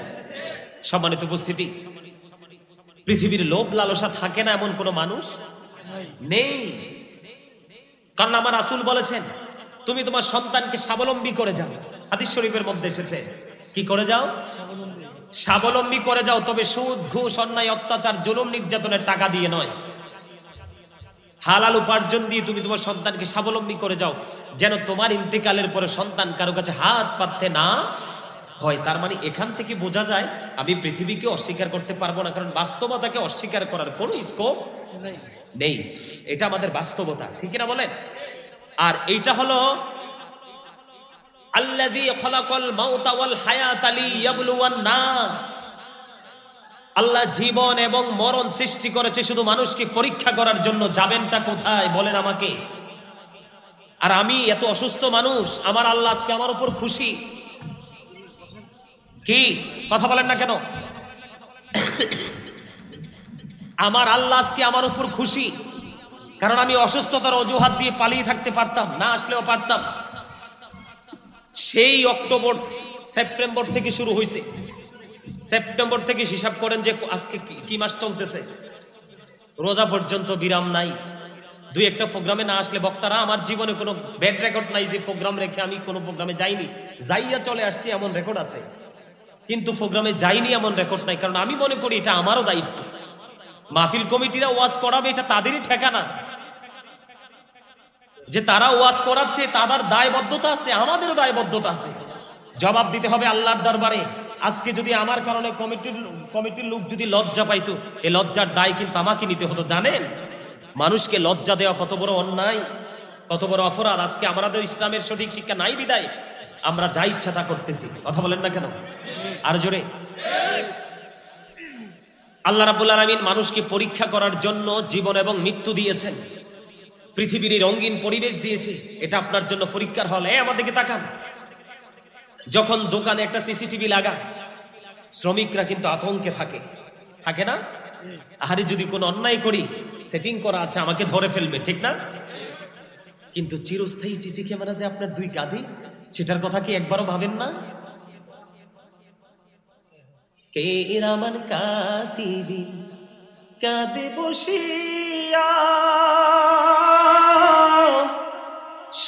সম্মানিত উপস্থিতি, পৃথিবীর লোভ লালসা থাকে না এমন কোন মানুষ নেই। কারণ আমার রাসূল বলেছেন তুমি তোমার সন্তানকে স্বাবলম্বী করে যাও। হাদিস শরীফের মধ্যে এসেছে, কি করে যাও? স্বাবলম্বী। স্বাবলম্বী করে যাও, তবে সুদ, ঘুষ, অন্যায়, অত্যাচার, জুলুম, নির্যাতনের টাকা দিয়ে নয়। হালাল উপার্জন দিয়ে তুমি তোমার সন্তানকে স্বাবলম্বী করে যাও, যেন তোমার ইন্তেকালের পরে সন্তান কারো কাছে হাত পাততে না হয়। তার মানে এখান থেকে বোঝা যায় আমি পৃথিবীকে অস্বীকার করতে পারবো না, কারণ বাস্তবতাকে অস্বীকার করার কোনো স্কোপ নাই। নেই। এটা আমাদের বাস্তবতা, ঠিক না বলেন? আর এইটা হলো আল্লাযী খলাকাল মাউতা ওয়াল হায়াতা লিয়াবলুওয়ান নাস। আল্লাহ জীবন এবং মরণ সৃষ্টি করেছে শুধু মানুষকে পরীক্ষা করার জন্য। যাবেনটা কোথায় বলেন আমাকে? আর আমি এত অসুস্থ মানুষ, আমার আল্লাহ আজকে আমার উপর খুশি। কি কথা বলেন না কেন? আমার আল্লাহ আজকে আমার উপর খুশি, কারণ আমি অসুস্থতার অজুহাত দিয়ে পালিয়ে থাকতে পারতাম, না আসলেও পারতাম। সেই অক্টোবর সেপ্টেম্বর থেকে শুরু হয়েছে, সেপ্টেম্বর থেকে হিসাব করেন যে আজকে কি মাস চলতেছে, রোজা পর্যন্ত বিরাম নাই। দুই একটা প্রোগ্রামে না আসলে বক্তারা, আমার জীবনে কোনো ব্যাড রেকর্ড নাই যে প্রোগ্রাম রেখে আমি কোনো প্রোগ্রামে যাইনি, যাইয়া চলে আসছি এমন রেকর্ড আছে, কিন্তু প্রোগ্রামে যাইনি এমন রেকর্ড নাই। কারণ আমি মনে করি এটা আমারও দায়িত্ব। মাহফিল কমিটিরা ওয়াজ করাবে, এটা তাদেরই ঠিকানা, যে তারা ওয়াজ করাচ্ছে তাদের দায়বদ্ধতা আছে, আমাদেরও দায়বদ্ধতা আছে, জবাব দিতে হবে আল্লাহর দরবারে। আজকে যদি আমার কারণে কমিটির লোক যদি লজ্জা পাইতো, এই লজ্জার দায় কিন্তু আমাকে নিতে হতো। জানেন মানুষকে লজ্জা দেওয়া কত বড় অন্যায়, কত বড় অপরাধ। আজকে আমাদের ইসলামের সঠিক শিক্ষা নাই বিদায় আমরা যা ইচ্ছা তা করতেছি। কথা বলেন না কেন? আর জোরে। আল্লাহ রাব্বুল আলামিন মানুষকে পরীক্ষা করার জন্য জীবন এবং মৃত্যু দিয়েছেন, পৃথিবীর রঙিন পরিবেশ দিয়েছে, এটা আপনার জন্য পরীক্ষার হল। আমাদেরকে তাকান, যখন দোকানে একটা সিসিটিভি লাগায় শ্রমিকরা কিন্তু আতঙ্কে থাকে, থাকে না? আহারে যদি কোনো অন্যায় করি সেটিং করা আছে, আমাকে ধরে ফেলবে, ঠিক না? কিন্তু চিরস্থায়ী সিসি ক্যামেরা যে আপনার দুই কাঁধে, সেটার কথা কি একবারও ভাবেন না? কিরামান কাতিবিন কাঁধে বসিয়া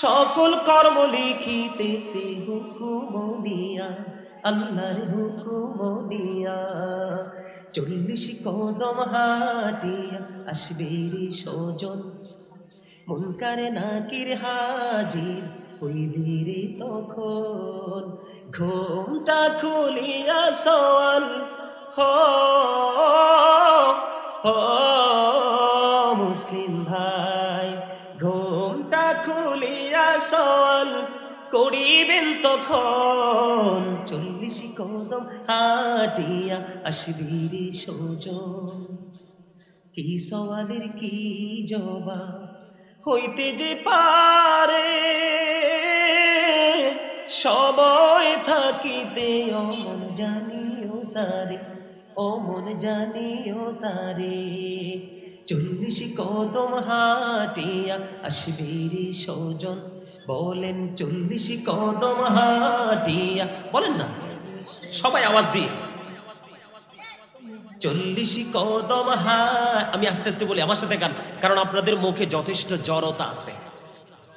সকল কর্ম লিখিতেছে হুকুম দিয়া, আল্লাহর হুকুম দিয়া। 40 কদম হাঁটিয়া আসবে রে সজন, মুনকারে নাকির হাজির হইবে রে তখন। ঘোমটা খুলিয়া সওয়াল হো মুসলিম ভাই, ঘোমটা খুলিয়া সওয়াল করিবেন তখন। 40 কদম হাঁটিয়া আসবি রে সজন, কি সওয়ালের কি জবাব হইতে যে পারে, সময় থাকিতে অমন জানিও তারে, অমন জানিও তারে। 40 কদম হাঁটিয়া আসবে রে সজন, বলেন 40 কদম হাঁটিয়া, বলেন না সবাই আওয়াজ দিয়ে। 40 কদম আমি আস্তে আস্তে বলি, আমার সাথে গান, কারণ আপনাদের মুখে যথেষ্ট জড়তা আছে।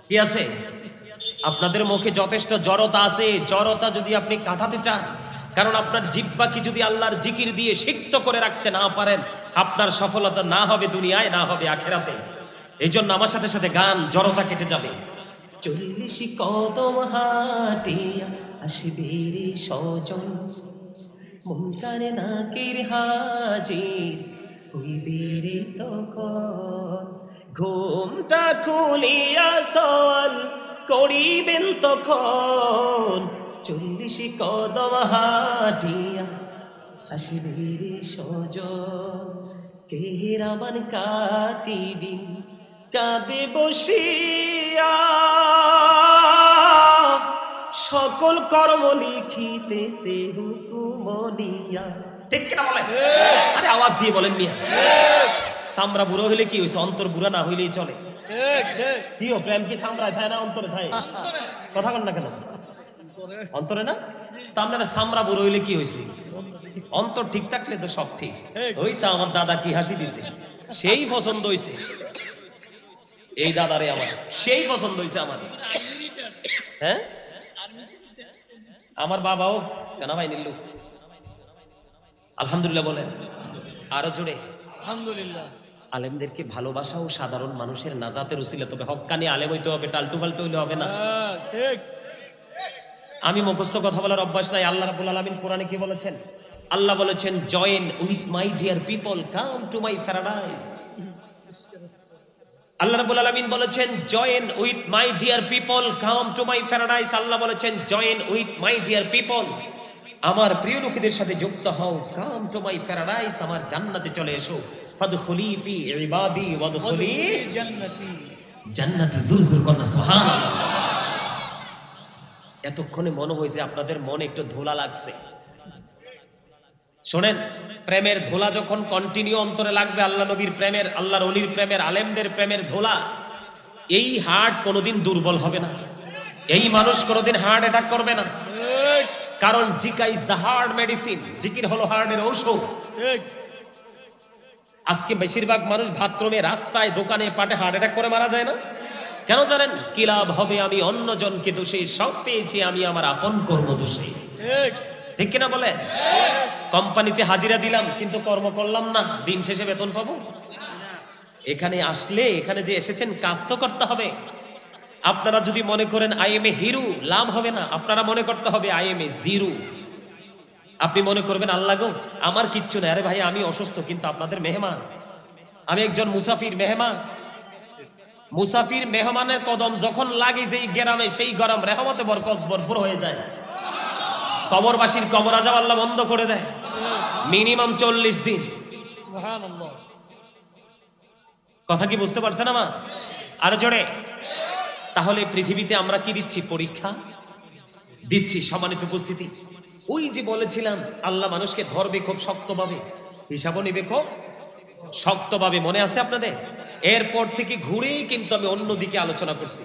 কি আছে? আপনাদের মুখে যথেষ্ট জড়তা আছে। জড়তা যদি আপনি কাটাতে চান, কারণ আপনার জিহ্বাকে যদি আল্লাহর জিকির দিয়ে সিক্ত করে রাখতে না পারেন, আপনার সফলতা না হবে দুনিয়ায়, না হবে আখেরাতে। এই জন্য আমার সাথে সাথে গান, জড়তা কেটে যাবে। 40 কদম হাঁটিয়া আসবে রে সজন, মুনকার নাকির হাজির হইবে রে তখন। ঘুমটা খুলিয়া সওয়াল করিবেন তখন। 40 কদম হাঁটিয়া আসবে রে সজন, কিরামান কাতিবিন কাঁধে বসিয়া সকল কর্ম লিখিতেছে হুকুম দিয়া। ঠিক কিনা বলেন? আরে আওয়াজ দিয়ে বলেন মিয়া। সামরা বুড়ো হইলে কি হইছে, অন্তর বুড়া না হইলেই চলে। ঠিক ঠিক। কি ও প্রেম কি সামরায় থাকে না অন্তরে থাকে? কথা বল না কেন? অন্তরে না? তা আপনারা সামরা বুড়ো হইলে কি হইছে? অন্তর ঠিক থাকলে তো সব ঠিক হইছে। আমার দাদা কি হাসি দিছে, সেই পছন্দ হইছে। এই দাদারে আমার সেই পছন্দ হইছে আমার। হ্যাঁ আমার বাবাও জানাবাই নিল্লু আলহামদুলিল্লাহ বলেন আরো জোরে আলহামদুলিল্লাহ। আলেমদেরকে ভালোবাসা ও সাধারণ মানুষের নাজাতের উসিলা, তবে হক্কানি আলেম হইতে হবে, টালটু ফাল্টু হইলে হবে না। হ্যাঁ, ঠিক। আমি মুখস্থ কথা বলার অভ্যাস নাই। আল্লাহ রাব্বুল আলামিন কোরআনে কি বলেছেন? আল্লাহ বলেছেন join with my dear people come to my paradise. আল্লাহ রাব্বুল আলামিন বলেছেন join with my dear people come to my paradise. আল্লাহ বলেছেন join with my dear people, আমার প্রিয় লোকেদের সাথে যুক্ত হও, কাম টু মাই প্যারাডাইস, আমার জান্নাতে চলে এসো। ফাদখুলি ফি ইবাদি ওয়াদখুলি জান্নাতি। জান্নাতি। জোরে জোরে করনা সুবহানাল্লাহ। এতক্ষণে মনে হয়েছে আপনাদের মনে একটু ধুলা লাগছে। শোনেন, প্রেমের ধুলা যখন কন্টিনিউ অন্তরে লাগবে, আল্লাহ নবীর প্রেমের, আল্লাহর ওলির প্রেমের, আলেমদের প্রেমের ধুলা, এই হার্ট কোনোদিন দুর্বল হবে না, এই মানুষ কোনোদিন হার্ট অ্যাটাক করবে না। ঠিক, কারণ Zika is the heart medicine, জিকির হলো হার্টের ঔষধ। ঠিক। আজকে বেশিরভাগ মানুষ বাথরুমে, রাস্তায়, দোকানে, পাটে হার্ট অ্যাটাক করে মারা যায় না কেন জানেন? কি লাভ হবে আমি অন্যজনকে দোষে, সব পেয়েছি আমি আমার আপন কর্ম দোষে। ঠিক, ঠিক কিনা বলে? কোম্পানিতে হাজিরা দিলাম কিন্তু কর্ম করলাম না, দিন শেষে বেতন পাবো? এখানে আসলে, এখানে যে এসেছেন কাজ তো করতে হবে। আপনারা যদি মনে করেন আই এম এ হিরো, লাভ হবে না। আপনারা মনে করতে হবে আই এম এ জিরো। আপনি মনে করবেন আল্লাহ গো আমার কিচ্ছু নেই, আরে ভাই আমি অসুস্থ কিন্তু আপনাদের মেহমান, আমি একজন মুসাফির মেহমান। মুসাফির মেহমানের কদম যখন লাগে যেই গ্রামে, সেই গরম রহমতে বরকত ভরপুর হয়ে যায়। কবরবাসীর কবর আযাব আল্লাহ বন্ধ করে দেয় মিনিমাম 40 দিন। সুবহানাল্লাহ। কথা কি বুঝতে পারছেন আমা? আর জোরে। তাহলে পৃথিবীতে আমরা কি দিচ্ছি? পরীক্ষা দিচ্ছি। সম্মানিত উপস্থিতি, ওই যে বলেছিলাম আল্লাহ মানুষকে ধরবে খুব শক্তভাবে, হিসাবও নিবে খুব শক্তভাবে, মনে আছে আপনাদের? এরপর থেকে ঘুরেই কিন্তু আমি অন্যদিকে আলোচনা করছি।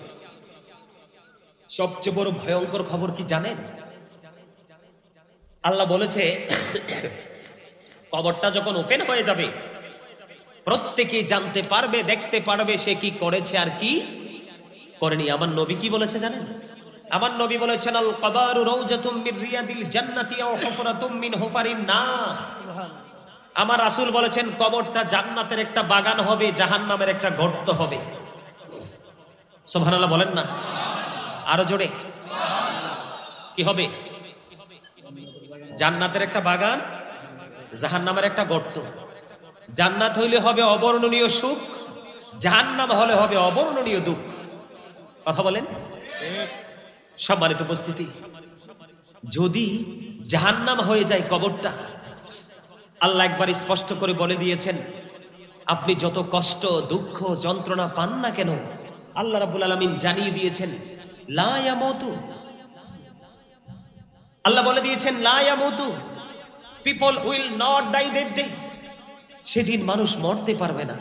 সবচেয়ে বড় ভয়ঙ্কর খবর কি জানেন? আল্লাহ বলেছে কবরটা যখন ওপেন হয়ে যাবে, প্রত্যেকেই জানতে পারবে, দেখতে পারবে সে কি করেছে আর কি করেনি। আমার নবী কি বলেছে জানেন? আমার নবী বলেছেন আল কবরু রাউজাতুম মির রিয়াদিল জান্নাতি আও হুফরাতুম মিন হুফারিন নার। সুবহানাল্লাহ। আমার রাসূল বলেছেন কবরটা জান্নাতের একটা বাগান হবে, জাহান্নামের একটা গর্ত হবে। সুবহানাল্লাহ বলেন না? আরো জোরে। কি হবে? জান্নাতের একটা বাগান, জাহান্নামের একটা গর্ত। জান্নাত হইলে হবে অবর্ণনীয় সুখ, জাহান্নাম হলে হবে অবর্ণনীয় দুঃখ। কথা বলেন? ঠিক, সম্মানিত উপস্থিতি, যদি জাহান্নাম হয়ে যায় কবরটা, আল্লাহ একবার স্পষ্ট করে বলে দিয়েছেন আপনি যত কষ্ট, দুঃখ, যন্ত্রণা পান না কেন, আল্লাহ রাব্বুল আলামিন জানিয়ে দিয়েছেন লা ইয়ামুতু। আল্লাহ বলে দিয়েছেন লা ইয়ামুতু, people will not die that day. সেদিন মানুষ মরতে পারবে না,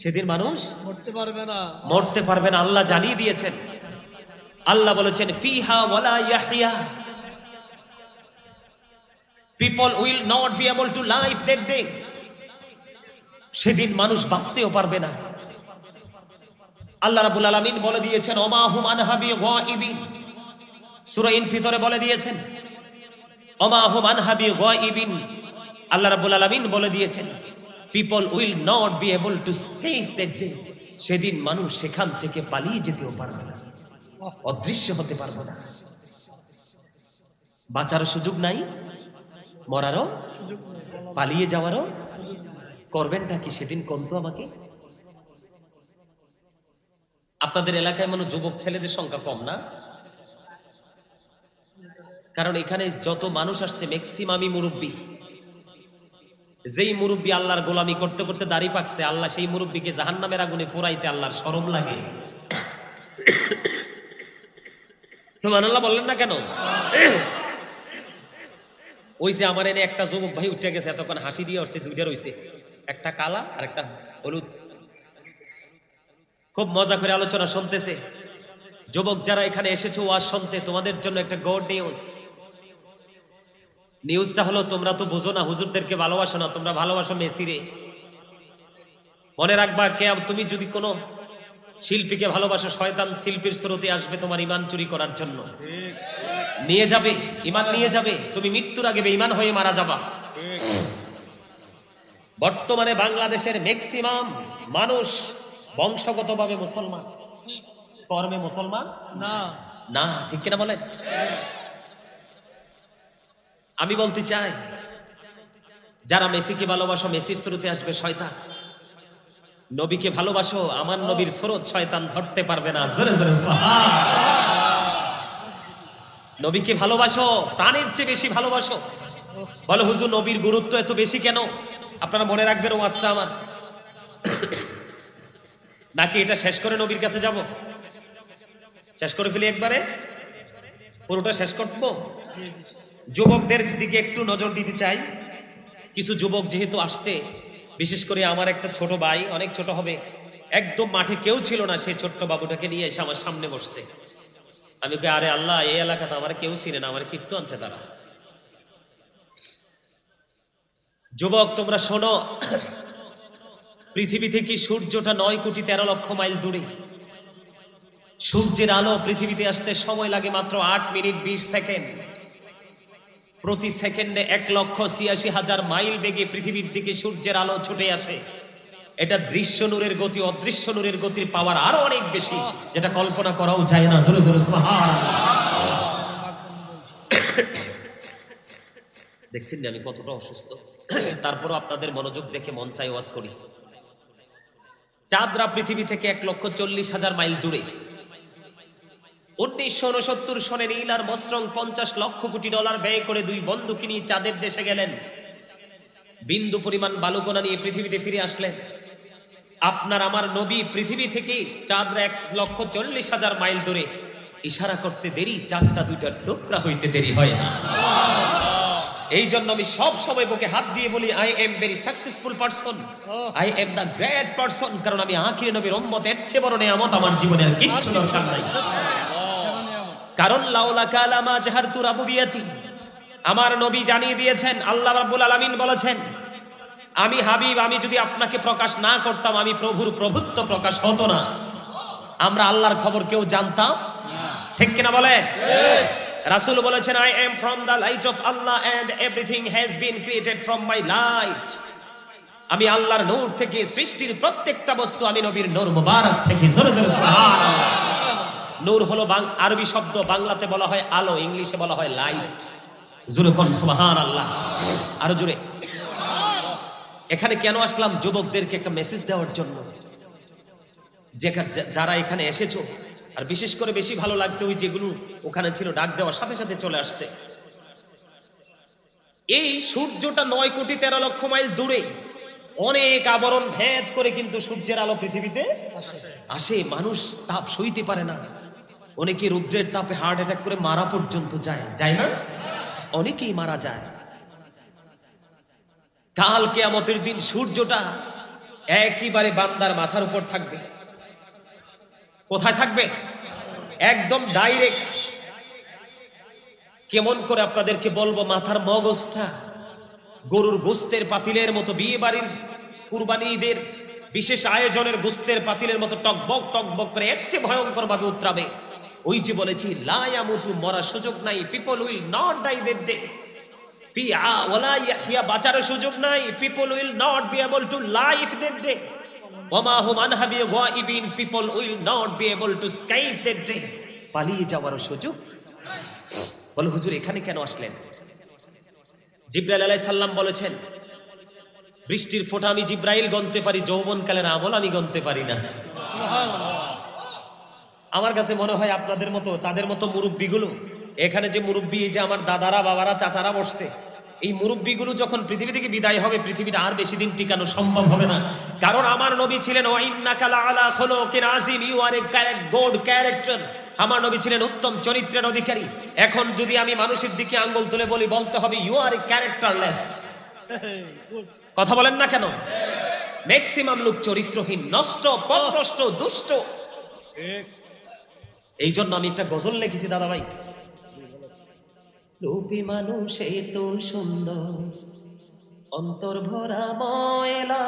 সেদিন মানুষ মরতে পারবে না। মরতে পারবে না, আল্লাহ জানিয়ে দিয়েছেন। আল্লাহ বলেছেন ফিহা ওয়ালা ইয়াহইয়া, people will not be able to live that day. সেদিন মানুষ বাঁচতেও পারবে না। আল্লাহ রাব্বুল আলামিন বলে দিয়েছেন ওমা হুম আনহা বিগাইবিন, সূরা ইনফিতরে বলে দিয়েছেন ওমা হুম আনহা বিগাইবিন। আল্লাহ রাব্বুল আলামিন বলে দিয়েছেন people will not be able to escape that day. সেদিন মানুষ সেখান থেকে পালিয়ে যেতেও পারবে না, অদৃশ্য হতে পারবে না। বাঁচার সুযোগ নাই, মরারও, সুযোগ নেই। পালিয়ে যাওয়ারও। করবেনটা কি সেদিন কোন তো আমাকে? আপনাদের এলাকায় মনে যুবক ছেলেদের সংখ্যা কম না? কারণ এখানে যত মানুষ আসছে ম্যাক্সিমামই মুরব্বী। যেই মুরব্বী আল্লাহর গোলামি করতে করতে দাড়ি পাকছে, আল্লাহ সেই মুরব্বীকে জাহান্নামের আগুনে পোড়াইতে আল্লাহর শরম লাগে। সুবহানাল্লাহ বললেন না কেন? ওই যে আমার এনে একটা যুবক ভাই উঠে গেছে, এতক্ষণ হাসি দিয়ে উঠছে, দুইটা রইছে, একটা কালা আর একটা হলুদ। খুব মজা করে আলোচনা শুনতেছে। যুবক যারা এখানে এসেছো ওয়াজ শুনতে, তোমাদের জন্য একটা গুড নিউজ। নিউজটা হলো তোমরা তো বুঝো না, হুজুরদেরকে ভালোবাসো না, তোমরা ভালোবাসো মেসিরে। মনে রাখবা তুমি যদি কোনো শিল্পীকে ভালোবাসো, শয়তান শিল্পীর স্রোতে আসবে তোমার ইমান চুরি করার জন্য, ঠিক নিয়ে যাবে ইমান, নিয়ে যাবে, তুমি মৃত্যুর আগে বেঈমান হয়ে মারা যাবা। ঠিক বর্তমানে বাংলাদেশের ম্যাক্সিমাম মানুষ বংশগতভাবে মুসলমান, কর্মে মুসলমান না না, ঠিক কিনা বলেন? আমি বলতে চাই, যারা মেসিকে ভালোবাসো মেসির স্রোতে আসবে শয়তান, নবীকে ভালোবাসো আমার নবীর স্রোত শয়তান ধরতে পারবে না। জোরে জোরে সুবহান। নবীকে ভালোবাসো, প্রাণের চেয়ে বেশি ভালোবাসো। বলো হুজুর নবীর গুরুত্ব এত বেশি কেন? আপনারা মনে রাখবেন ওয়াজটা আমার, নাকি এটা শেষ করে নবীর কাছে যাব? শেষ করে ফেলি একবারে, পুরোটা শেষ করবো। যুবকদের দিকে একটু নজর দিতে চাই। কিছু যুবক যেহেতু আসছে, বিশেষ করে আমার একটা ছোট ভাই, অনেক ছোট হবে, একদম মাঠে কেউ ছিল না, সেই ছোট্ট বাবুটাকে নিয়ে এসে আমার সামনে বসছে। আমি কই আরে আল্লাহ, এই এলাকাতে আমার কেউ চিনে না, আমার কীর্ত আনছে তারা। যুবক তোমরা শোনো, পৃথিবী থেকে সূর্যটা 9,13,00,000 মাইল দূরে। সূর্যের আলো পৃথিবীতে আসতে সময় লাগে মাত্র 8 মিনিট 20 সেকেন্ড। প্রতি সেকেন্ডে 1,86,000 মাইল বেগে পৃথিবীর দিকে সূর্যের আলো ছুটে আসে। এটা দৃশ্য নূরের গতি, অদৃশ্য নূরের গতির পাওয়ার আরো অনেক বেশি, যেটা কল্পনা করাও যায় না। জোরে জোরে সুবহানাল্লাহ। দেখছেন আমি কতটা অসুস্থ, তারপরও আপনাদের মনোযোগ দেখে মন চাই ওয়াজ করি। চাঁদরা পৃথিবী থেকে 1,40,000 মাইল দূরে। 1969 সনে নীল আর মস্ট্রং 50 লক্ষ কোটি ডলার ব্যয় করে 2 বন্ধুকে নিয়ে চাঁদের দেশে গেলেন। বিন্দু পরিমাণ বালুকণা নিয়ে পৃথিবীতে ফিরে আসলেন। আপনার আমার নবী পৃথিবী থেকে চাঁদরা 1,40,000 মাইল দূরে। ইশারা করতে দেরি, চাঁদটা 2টা টুকরা হইতে দেরি হয় না। এই জন্য আমি সব সময় বুকে হাত দিয়ে বলি, I am very successful person, I am the great person. কারণ আমি আখির নবীর উম্মত, এর চেয়ে বড় নিয়ামত আমার জীবনে আর কিচ্ছু দরকার নাই। কারণ লাউলা কালামা জাহারতু রাবুবিয়াতি, আমার নবী জানিয়ে দিয়েছেন, আল্লাহ রাব্বুল আলামিন বলেছেন, আমি হাবিব, আমি যদি আপনাকে প্রকাশ না করতাম, আমি প্রভুর প্রভুত্ব প্রকাশ হতো না। আমরা আল্লাহর খবর কেউ জানতাম, ঠিক কিনা বলেন? রাসূল বলেছেন, I am from the light of Allah and everything has been created from my light. আমি আল্লাহর নূর থেকে, সৃষ্টির প্রত্যেকটা বস্তু আমি নবীর নূর মুবারক থেকে। জোরে জোরে সুবহানাল্লাহ। নূর হলো আরবি শব্দ, বাংলাতে বলা হয় আলো, ইংলিশে বলা হয় লাইট। জোরে কোন সুবহানাল্লাহ, আরো জোরে। এখানে কেন আসলাম? যুবকদেরকে একটা মেসেজ দেওয়ার জন্য। যারা এখানে এসেছো, আর বিশেষ করে বেশি ভালো লাগছে ওই যেগুলো ওখানে ছিল, ডাক দেওয়ার সাথে সাথে চলে আসছে। এই সূর্যটা 9,13,00,000 মাইল দূরে, অনেক আবরণ ভেদ করে কিন্তু সূর্যের আলো পৃথিবীতে আসে। মানুষ তাপ সইতে পারে না, অনেকে রৌদ্রের তাপে হার্ট অ্যাটাক করে মারা পর্যন্ত যায় না? অনেকেই মারা যায়। কাল কিয়ামতের দিন সূর্যটা একেবারে বান্দার মাথার উপর থাকবে। কোথায় থাকবে? একদম ডাইরেক্ট। কেমন করে আপনাদেরকে বলবো, মাথার মগজটা গরুর গোস্তের পাতিলের মতো, বিয়ে বাড়ির কুরবানি ঈদের বিশেষ আয়োজনের গোস্তের পাতিলের মতো টকবক টকবক করে এর চেয়ে ভয়ঙ্কর ভাবে উতরাবে। ওই যে বলেছি, লা ইয়ামুতু, মরার সুযোগ নাই। People will not die that day. ওয়ালা ইয়াহইয়া, বাঁচার সুযোগ নাই। People will not be able to live that day. ওমা হুম আনহা বিগাইবিন, people will not be able to escape that day. পালিয়ে যাওয়ার সুযোগ। বলে হুজুর এখানে কেন আসলেন? জিবরাইল আলাইহিস সালাম বলেছেন, বৃষ্টির ফোঁটা আমি জিবরাইল গণতে পারি, যৌবনকালের আমল আমি গণতে পারি না। আমার কাছে মনে হয় আপনাদের মতো, তাদের মতো মুরব্বীগুলো, এখানে যে মুরব্বী, এই যে আমার দাদারা, বাবারা, চাচারা বসছে, এই মুরব্বীগুলো যখন পৃথিবী থেকে বিদায় হবে, পৃথিবীটা আর বেশি দিন টিকানো সম্ভব হবে না। কারণ আমার নবী ছিলেন ওয়া ইন্নাকা লাআলা খুলুকিন আযীম, you are a good character. আমার নবী ছিলেন উত্তম চরিত্রের অধিকারী। এখন যদি আমি মানুষের দিকে আঙ্গুল তুলে বলতে হবে ইউ আর এ ক্যারেক্টারলেস। কথা বলেন না কেন? ম্যাক্সিমাম লোক চরিত্রহীন, নষ্ট, পথভ্রষ্ট, দুষ্ট। এই জন্য আমি একটা গজল লিখেছি দাদা ভাই। রূপী মানুষ এত সুন্দর, অন্তর ভরা ময়লা,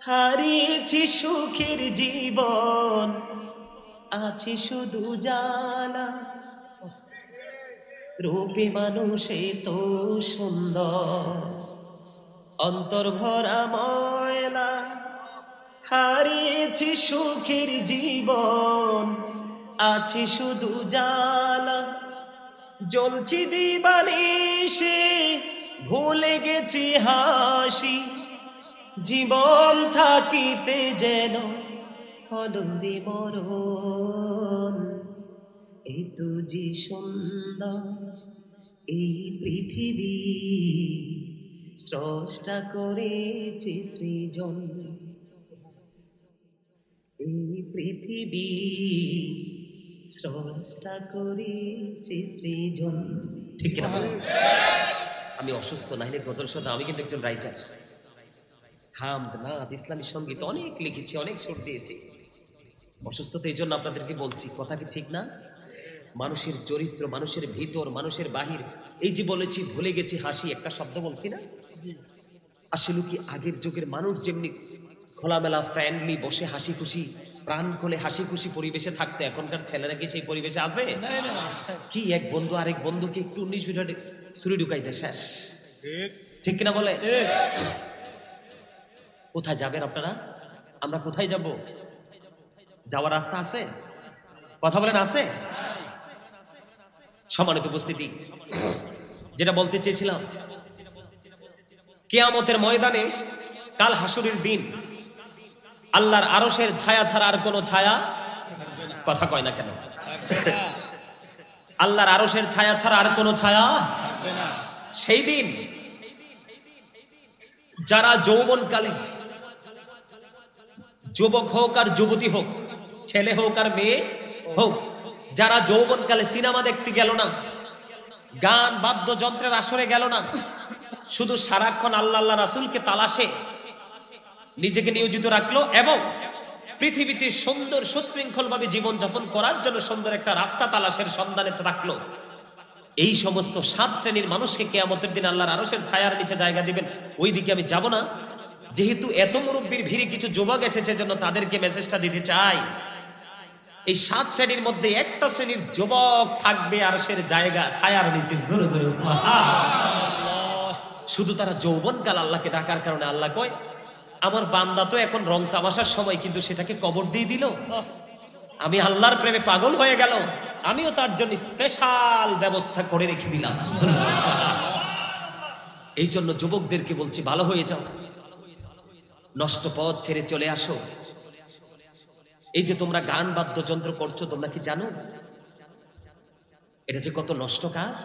হারিয়েছি সুখের জীবন, আছি শুধু জ্বালা। রূপে মানুষে তো সুন্দর, অন্তর ভরা ময়লা। হারিয়েছি সুখের জীবন, আছি শুধু জ্বালা। জ্বলছি দিবানিশে, ভুলে গেছি হাসি। জীবন থাকিতে যেন হলদে মরণ। এই তো যে সুন্দর এই পৃথিবী, স্রষ্টা করেছে সৃজন। এই পৃথিবী স্রষ্টা করেছে সৃজন। ঠিক না? আমি অসুস্থ, নাইলে গজল শোধ, আমি কিন্তু একজন রাইটার। হামদ, নাত, ইসলামী সঙ্গীত অনেক লিখেছি, অনেক সুর দিয়েছি। অসুস্থ তো এই জন্য আপনাদেরকে বলছি, কথা কি ঠিক না? মানুষের চরিত্র, মানুষের ভিতর, মানুষের বাহির, এই যে বলেছি ভুলে গেছি হাসি, একটা শব্দ বলছি না? আসলে কি আগের যুগের মানুষ যেমনি খোলামেলা ফ্রেন্ডলি বসে হাসি খুশি, প্রাণ খুলে হাসি খুশি পরিবেশে থাকতে, এখনকার ছেলেরা কি সেই পরিবেশে আছে? কি এক বন্ধু আরেক বন্ধুকে একটু 19 মিনিটে ছুরি ঢুকাইতে শেষ। ঠিক কিনা বলে? কোথায় যাবেন আপনারা? আমরা কোথায় যাব? যাওয়ার রাস্তা আছে? কথা বলেন, আছে? সম্মানিত উপস্থিতি, যেটা বলতে চেয়েছিলাম, কিয়ামতের ময়দানে, কাল হাসুরের দিন, আল্লাহর আরশের ছায়া ছাড়া আর কোনো ছায়া, কথা কয় না কেন? আল্লাহর আরশের ছায়া ছাড়া আর কোনো ছায়া। সেই দিন যারা যৌবনকালে, যুবক হোক আর যুবতী হোক, ছেলে হোক আর মেয়ে হোক, যারা যৌবনকালে সিনেমা দেখতে গেল না, গান বাদ্যযন্ত্রের আসরে গেল না, শুধু সারাক্ষণ আল্লাহ আল্লাহ রাসূলকে তালাশে নিজেকে নিয়োজিত রাখলো এবং পৃথিবীতে সুন্দর সুশৃঙ্খল ভাবে জীবনযাপন করার জন্য সুন্দর একটা রাস্তা তালাশের সন্ধানে রাখলো, এই সমস্ত 7 শ্রেণীর মানুষকে কিয়ামতের দিন আল্লাহর আরশের ছায়ার নিচে জায়গা দিবেন। ওই দিকে আমি যাব না, যেহেতু এত মুরব্বীর ভিড়ে কিছু যুবক এসেছে, জন্য তাদেরকে মেসেজটা দিতে চাই। এই 7 শ্রেণীর মধ্যে একটা শ্রেণীর যুবক থাকবে আরশের জায়গা ছায়ার নিচে। জোরে জোরে সুবহানাল্লাহ। শুধু তারা যৌবনকাল আল্লাহকে ডাকার কারণে আল্লাহ কয়, আমার বান্দা তো এখন রং তামাশার সময়, কিন্তু সেটাকে কবর দিয়ে দিল। আমি আল্লাহর প্রেমে পাগল হয়ে গেল, আমিও তার জন্য স্পেশাল ব্যবস্থা করে রেখে দিলাম। এই জন্য যুবকদেরকে বলছি, ভালো হয়ে যাও, নষ্ট পথ ছেড়ে চলে আসো। এই যে তোমরা গান বাদ্যযন্ত্র করছো, তোমরা কি জানো এটা যে কত নষ্ট কাজ?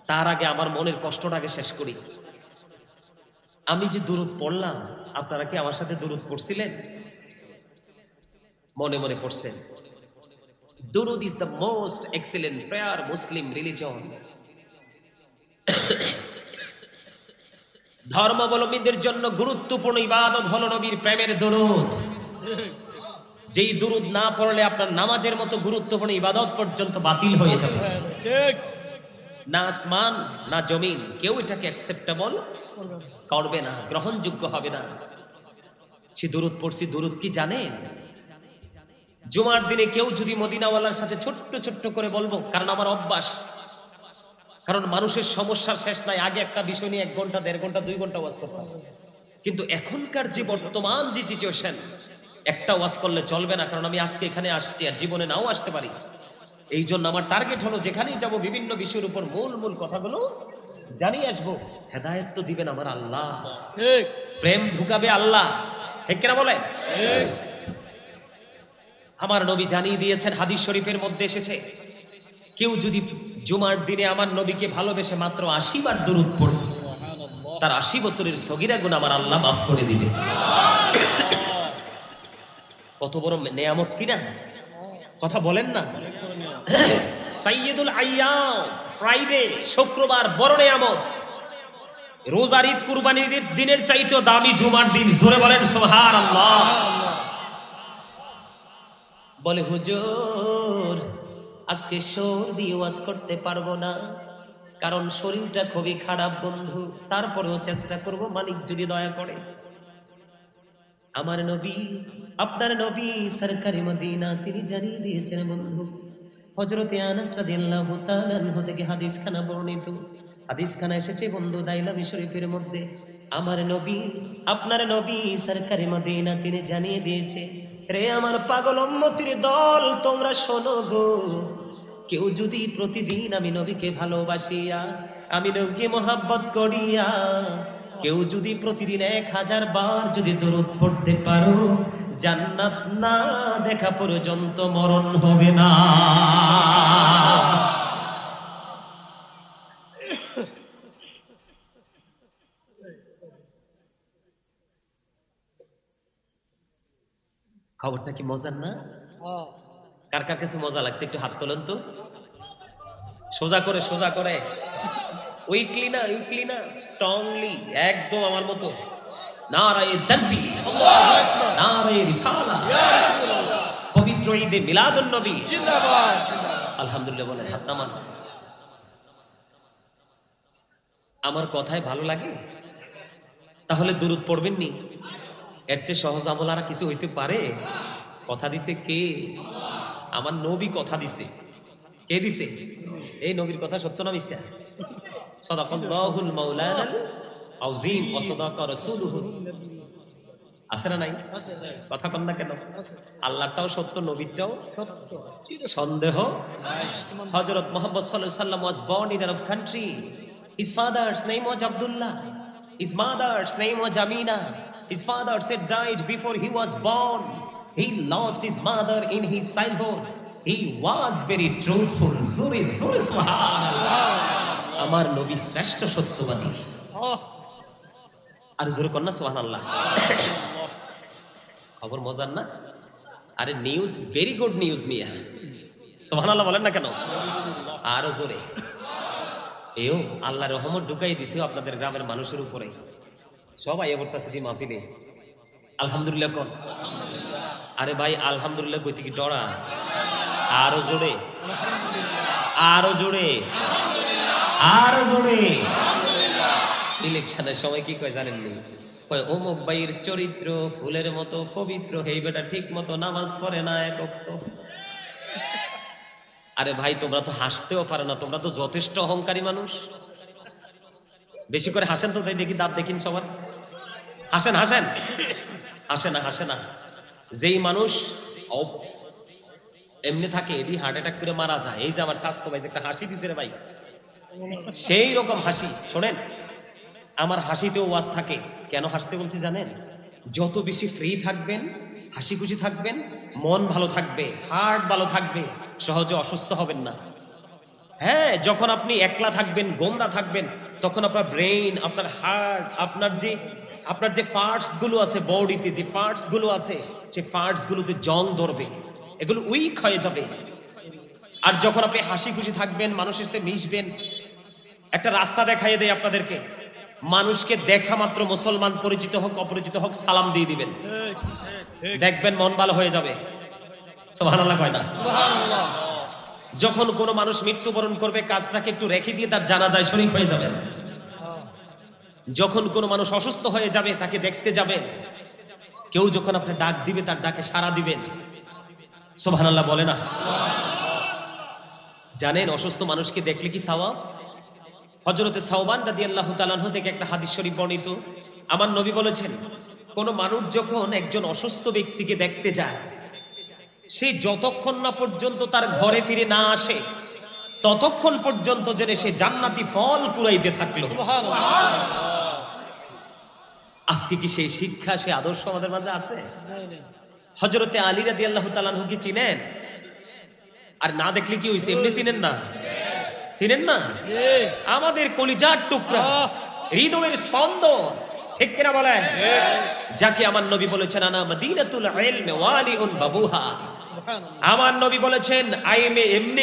তার আগে আমার মনের কষ্টটা আগে শেষ করি। আমি যে দুরূদ পড়লাম, আপনারা কি আমার সাথে দুরূদ পড়ছিলেন? মনে মনে পড়ছেন? দুরূদ is the most excellent prayer Muslim religion. ধর্মাবলম্বীদের জন্য গুরুত্বপূর্ণ ইবাদত হলো নবীর প্রেমের দুরূদ। যেই দুরূদ না পড়লে আপনার নামাজের মতো গুরুত্বপূর্ণ ইবাদত পর্যন্ত বাতিল হয়ে যাবে। না আসমান না জমিন কেউ এটাকে অ্যাকসেপ্টেবল করবে না, গ্রহণযোগ্য হবে না। সে দুরূদ পড়ছি, দুরূদ কি জানেন? জুমার দিনে কেউ যদি মদিনাওয়ালার সাথে ছোট্ট ছোট্ট করে বলবো, কারণ আমার অভ্যাস, কারণ মানুষের সমস্যার শেষ নাই। আগে একটা বিষয় নিয়ে 1 ঘন্টা 1.5 ঘন্টা 2 ঘন্টা ওয়াজ করতাম, কিন্তু এখনকার যে বর্তমান যে সিচুয়েশন, একটা ওয়াজ করলে চলবে না। কারণ আমি আজকে এখানে আসছি, আর জীবনে নাও আসতে পারি। এই জন্য আমার টার্গেট হলো, যেখানেই যাব বিভিন্ন বিষয়ের উপর মূল মূল কথাগুলো জানিয়ে আসবো। হেদায়েত তো দিবেন আমার আল্লাহ, প্রেম ঢুকাবে আল্লাহ, ঠিক কিনা বলেন? আমার নবী জানিয়ে দিয়েছেন, হাদিস শরীফের মধ্যে এসেছে, কেউ যদি জুমার দিনে আমার নবীকে ভালোবেসে মাত্র 80 বার দুরূদ পড়ে, তার 80 বছরের সগীরা গুনাহ আমার আল্লাহ মাফ করে দিবে। কত বড় নেয়ামত কিনা, কথা বলেন না? সাইয়্যিদুল আইয়াম, ফ্রাইডে, শুক্রবার বড় নেয়ামত। রোজার ঈদ কুরবানির দিনের চাইতেও দামি জুমার দিন। জোরে বলেন সুবহানাল্লাহ। বলে হুজুর আজকে সর্দি ওয়াজ করতে পারবো না, কারণ শরীরটা খুবই খারাপ বন্ধু। তারপরেও চেষ্টা করব, মালিক যদি দয়া করে। আমার নবী, আপনার নবী সরকারি মদিনা তিনি জানিয়ে দিয়েছেন বন্ধু। হযরতে আনাস রাদিয়াল্লাহু তাআলা আনহু থেকে হাদিসখানা বর্ণিত। হাদিসখানা এসেছে বন্ধু দাইলামি শরীফের মধ্যে। আমার নবী, আপনার নবী সরকারি মদিনা তিনি জানিয়ে দিয়েছে, রে আমার পাগল উম্মতির দল, তোমরা শোনো গো, কেউ যদি প্রতিদিন আমি নবীকে ভালোবাসিয়া, আমি নবীকে মহাব্বত করিয়া, কেউ যদি প্রতিদিন 1000 বার যদি দরুদ পড়তে পারো, জান্নাত না দেখা পর্যন্ত মরণ হবে না। খবরটা কি মজার না? কার কার কাছে মজা লাগছে একটু হাত তোলেন তো। সোজা করে, সোজা করে, উইকলি না, উইকলি না, স্ট্রংলি, একদম আমার মতো। নারায়ে তাকবীর, নারায়ে রিসালাত, পবিত্র ঈদে মিলাদুন নবী জিন্দাবাদ। আলহামদুলিল্লাহ বলেন, হাত নামান। আমার কথায় ভালো লাগে তাহলে দুরূদ পড়বেন নি? এর চেয়ে সহজ আমল আর কিছু হইতে পারে? কথা দিছে কে? আমার নবী কথা দিছে। কে দিছে? এই নবীর কথা সত্য না মিথ্যা? সাদাকাল্লাহুল মাওলানাল আযীম ওয়া সাদাকা রাসূলুহু। আছে না নাই? কথা কন না কেন? আল্লাহটাও সত্য, নবীটাও সত্য। সন্দেহ। হযরত মুহাম্মদ সাল্লাল্লাহু আলাইহি ওয়াসাল্লাম was born in Arab country. His father's name was Abdullah. His mother's name was Amina. His father said died before he was born. He lost his mother in his childhood. He was very truthful. Zuri zuri subhanallah. আমার নবী শ্রেষ্ঠ সত্যবাদী। আর জোরে কন্যা সুবহানাল্লাহ। খবর মজার না? আরে নিউজ, ভেরি গুড নিউজ মিয়া। সুবহানাল্লাহ বলেন না কেন? আরো জোরে। এও আল্লাহর রহমত ঢুকাই দিছে আপনাদের গ্রামের মানুষের উপরে। সবাই এবর্তাছে দি মাহফিলে আলহামদুলিল্লাহ কোন। আরে ভাই আলহামদুলিল্লাহ কইতে কি ডরা? আরো জোরে, আরো জোরে, আরো জোরে। ইলেকশনের সময় কি কয় জানেন নি? কয় অমুক ভাইয়ের চরিত্র ফুলের মতো পবিত্র, এই বেটা ঠিক মতো নামাজ পড়ে না এক ওয়াক্ত। আরে ভাই তোমরা তো হাসতেও পারো না, তোমরা তো যথেষ্ট অহংকারী মানুষ। বেশি করে হাসেন তো, তাই দেখি দাঁত দেখিনি সবার। হাসেন হাসেন, হাসে না, হাসে না। যেই মানুষ এমনি থাকে এটি হার্ট অ্যাটাক করে মারা যায়। এই যে আমার স্বাস্থ্য ভাই যে একটা হাসি দিতে রে ভাই, সেই রকম হাসি। শোনেন, আমার হাসিতেও ওয়াজ থাকে। কেন হাসতে বলছি জানেন? যত বেশি ফ্রি থাকবেন, হাসি খুশি থাকবেন, মন ভালো থাকবে, হার্ট ভালো থাকবে, সহজে অসুস্থ হবেন না। হ্যাঁ, যখন আপনি একলা থাকবেন, গোমরা থাকবেন, তখন আপনার ব্রেইন, আপনার হার্ট, আপনার যে পার্টস গুলো আছে বডিতে, যে পার্টস গুলো আছে, সেই পার্টস গুলোতে জং ধরবে, এগুলো উইক হয়ে যাবে। আর যখন আপনি হাসি খুশি থাকবেন, মানুষের সাথে মিশবেন, একটা রাস্তা দেখাই দেয় আপনাদেরকে, মানুষকে দেখা মাত্র মুসলমান পরিচিত হোক অপরিচিত হোক সালাম দিয়ে দিবেন, দেখবেন মন ভালো হয়ে যাবে। সুবহানাল্লাহ কয় না? সুবহানাল্লাহ। যখন কোনো মানুষ মৃত্যুবরণ করবে, কাজটাকে একটু রেখে দিয়ে তার জানাজায় শরীক হয়ে যাবেন। যখন কোনো মানুষ অসুস্থ হয়ে যাবে, তাকে দেখতে যাবেন, কেউ যখন আপনি ডাক দিবে তার ডাকে সাড়া দিবেন। সুবহানাল্লাহ বলে না? জানেন অসুস্থ মানুষকে দেখলে কি সওয়াব? হযরতে সাওবান রাদিয়াল্লাহু তাআলা আনহু থেকে একটা হাদিস শরীফ বর্ণিত। আমার নবী বলেছেন, কোন মানুষ যখন একজন অসুস্থ ব্যক্তিকে দেখতে যায়, সে যতক্ষণ না পর্যন্ত তার ঘরে ফিরে না আসে, ততক্ষণ পর্যন্ত যেন সে জান্নাতি ফল কুড়াইতে থাকলো। সুবহানাল্লাহ। আজকে কি সেই শিক্ষা, সেই আদর্শ আমাদের মাঝে আছে? নাই, নাই। হযরতে আলী রাদিয়াল্লাহু তাআলা আনহু কি চিনেন? আর না দেখলে কি হইছে? এমনি চিনেন না? চিনেন না? এই, আমাদের কলিজার টুকরা, হৃদয়ের স্পন্দন, ঠিক কিনা বলেন? যাকে আমার নবী বলেছেন, আনা মদিনাতুল ইলমি ওয়ালিউন বাবুহা। সুবহানাল্লাহ। আমার নবী বলেছেন, আই এম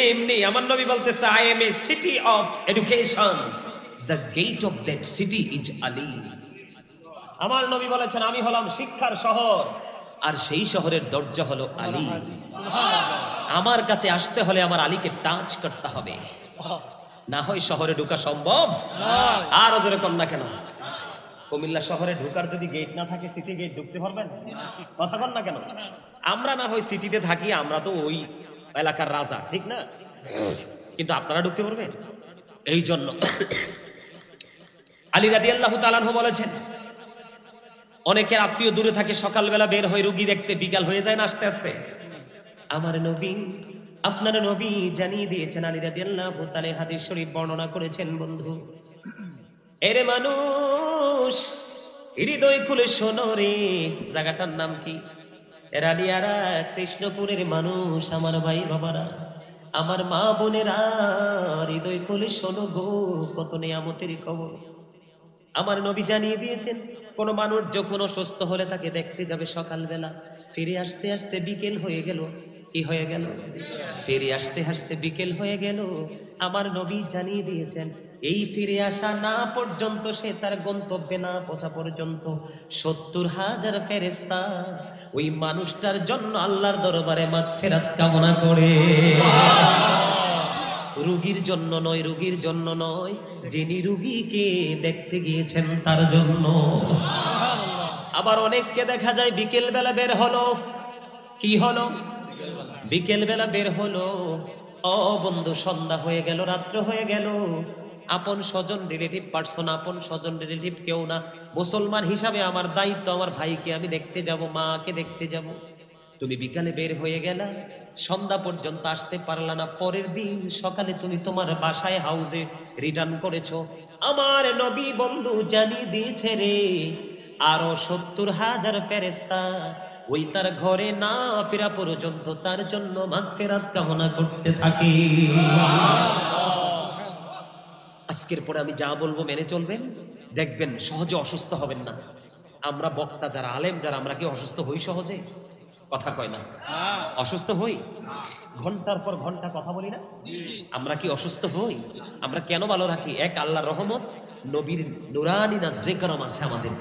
এমনি আমার নবী বলতেছে, I am a city of education, the gate of that city is Ali. আমার নবী বলেছেন, আমি হলাম শিক্ষার শহর, আর সেই শহরের দরজা হলো আলী। আমার কাছে আসতে হলে আমার আলীকে টাচ করতে হবে, না হয় শহরে ঢোকা সম্ভব। নাই। আর যেরকম না কেন, কুমিল্লা শহরে ঢোকার যদি গেট না থাকে, সিটি গেট ঢুকতে পারবেন? কথা বল না কেন? আমরা না হয় সিটিতে থাকি, আমরা তো ওই এলাকার রাজা, ঠিক না? কিন্তু আপনারা ঢুকতে পারবেন? এই জন্য আলী রাদিয়াল্লাহু তাআলা আনহু বলেছেন, অনেকের আত্মীয় দূরে থাকে, সকালবেলা বের হয়ে রুগী দেখতে, বিকাল হয়ে যায় না আস্তে আস্তে। আমার নবী, আপনার নবী জানিয়ে দিয়েছেন, আলী রাদিয়াল্লাহু তাআলা হাদিস শরীফ বর্ণনা করেছেন, বন্ধু এরে মানুষ, হৃদয় খুলে শোনো রে। জায়গাটার নাম কি? রানিয়ারা, কৃষ্ণপুরের মানুষ, আমার ভাই বাবারা, আমার মা বোনেরা, হৃদয় খুলে শোনো গো, কত নিয়ামতের খবর। আমার নবী জানিয়ে দিয়েছেন, কোন মানুষ যখন অসুস্থ হলে তাকে দেখতে যাবে সকালবেলা, ফিরে আসতে আসতে বিকেল হয়ে গেল। কি হয়ে গেল? ফিরে আসতে আসতে বিকেল হয়ে গেল। আমার নবী জানিয়ে দিয়েছেন, এই ফিরে আসা না পর্যন্ত, সে তার গন্তব্যে না পৌঁছা পর্যন্ত ৭০,০০০ ফেরেশতা ওই মানুষটার জন্য আল্লাহর দরবারে মাগফিরাত কামনা করে। রোগীর জন্য নয়, রোগীর জন্য নয়, যিনি রোগীকে দেখতে গিয়েছেন তার জন্য। আবার অনেককে দেখা যায় বিকেল বেলা বের হলো, কি হলো? বিকেল বেলা বের হলো, ও বন্ধু, সন্ধ্যা হয়ে গেল, রাত্র হয়ে গেল, আপন স্বজন রিলেটিভ পার্সন, আপন স্বজন রিলেটিভ কেউ না, মুসলমান হিসাবে আমার দায়িত্ব, আমার ভাইকে আমি দেখতে যাব, মাকে দেখতে যাব। তুমি বিকালে বের হয়ে গেলা, সন্ধ্যা পর্যন্ত আসতে পারলা না, পরের দিন সকালে তুমি তোমার বাসায় হাউসে রিটার্ন করেছো। আমার নবী বন্ধু জানিয়ে দিয়েছে রে, আরো ৭০,০০০ ফেরেশতা ওই তার ঘরে না ফেরা পর্যন্ত তার জন্য মাগফিরাত কামনা করতে থাকে। আজকের পরে আমি যা বলবো মেনে চলবেন, দেখবেন সহজে অসুস্থ হবেন না। আমরা বক্তা যারা, আলেম যারা, আমরা কি অসুস্থ হই সহজে? কথা কয় না, অসুস্থ হই? ঘন্টার পর ঘন্টা কথা বলি না, আমরা কি অসুস্থ হই? আমরা কেন ভালো রাখি? এক, আল্লাহর রহমত, নবীর নুরানি নাজরে করম আছে আমাদের।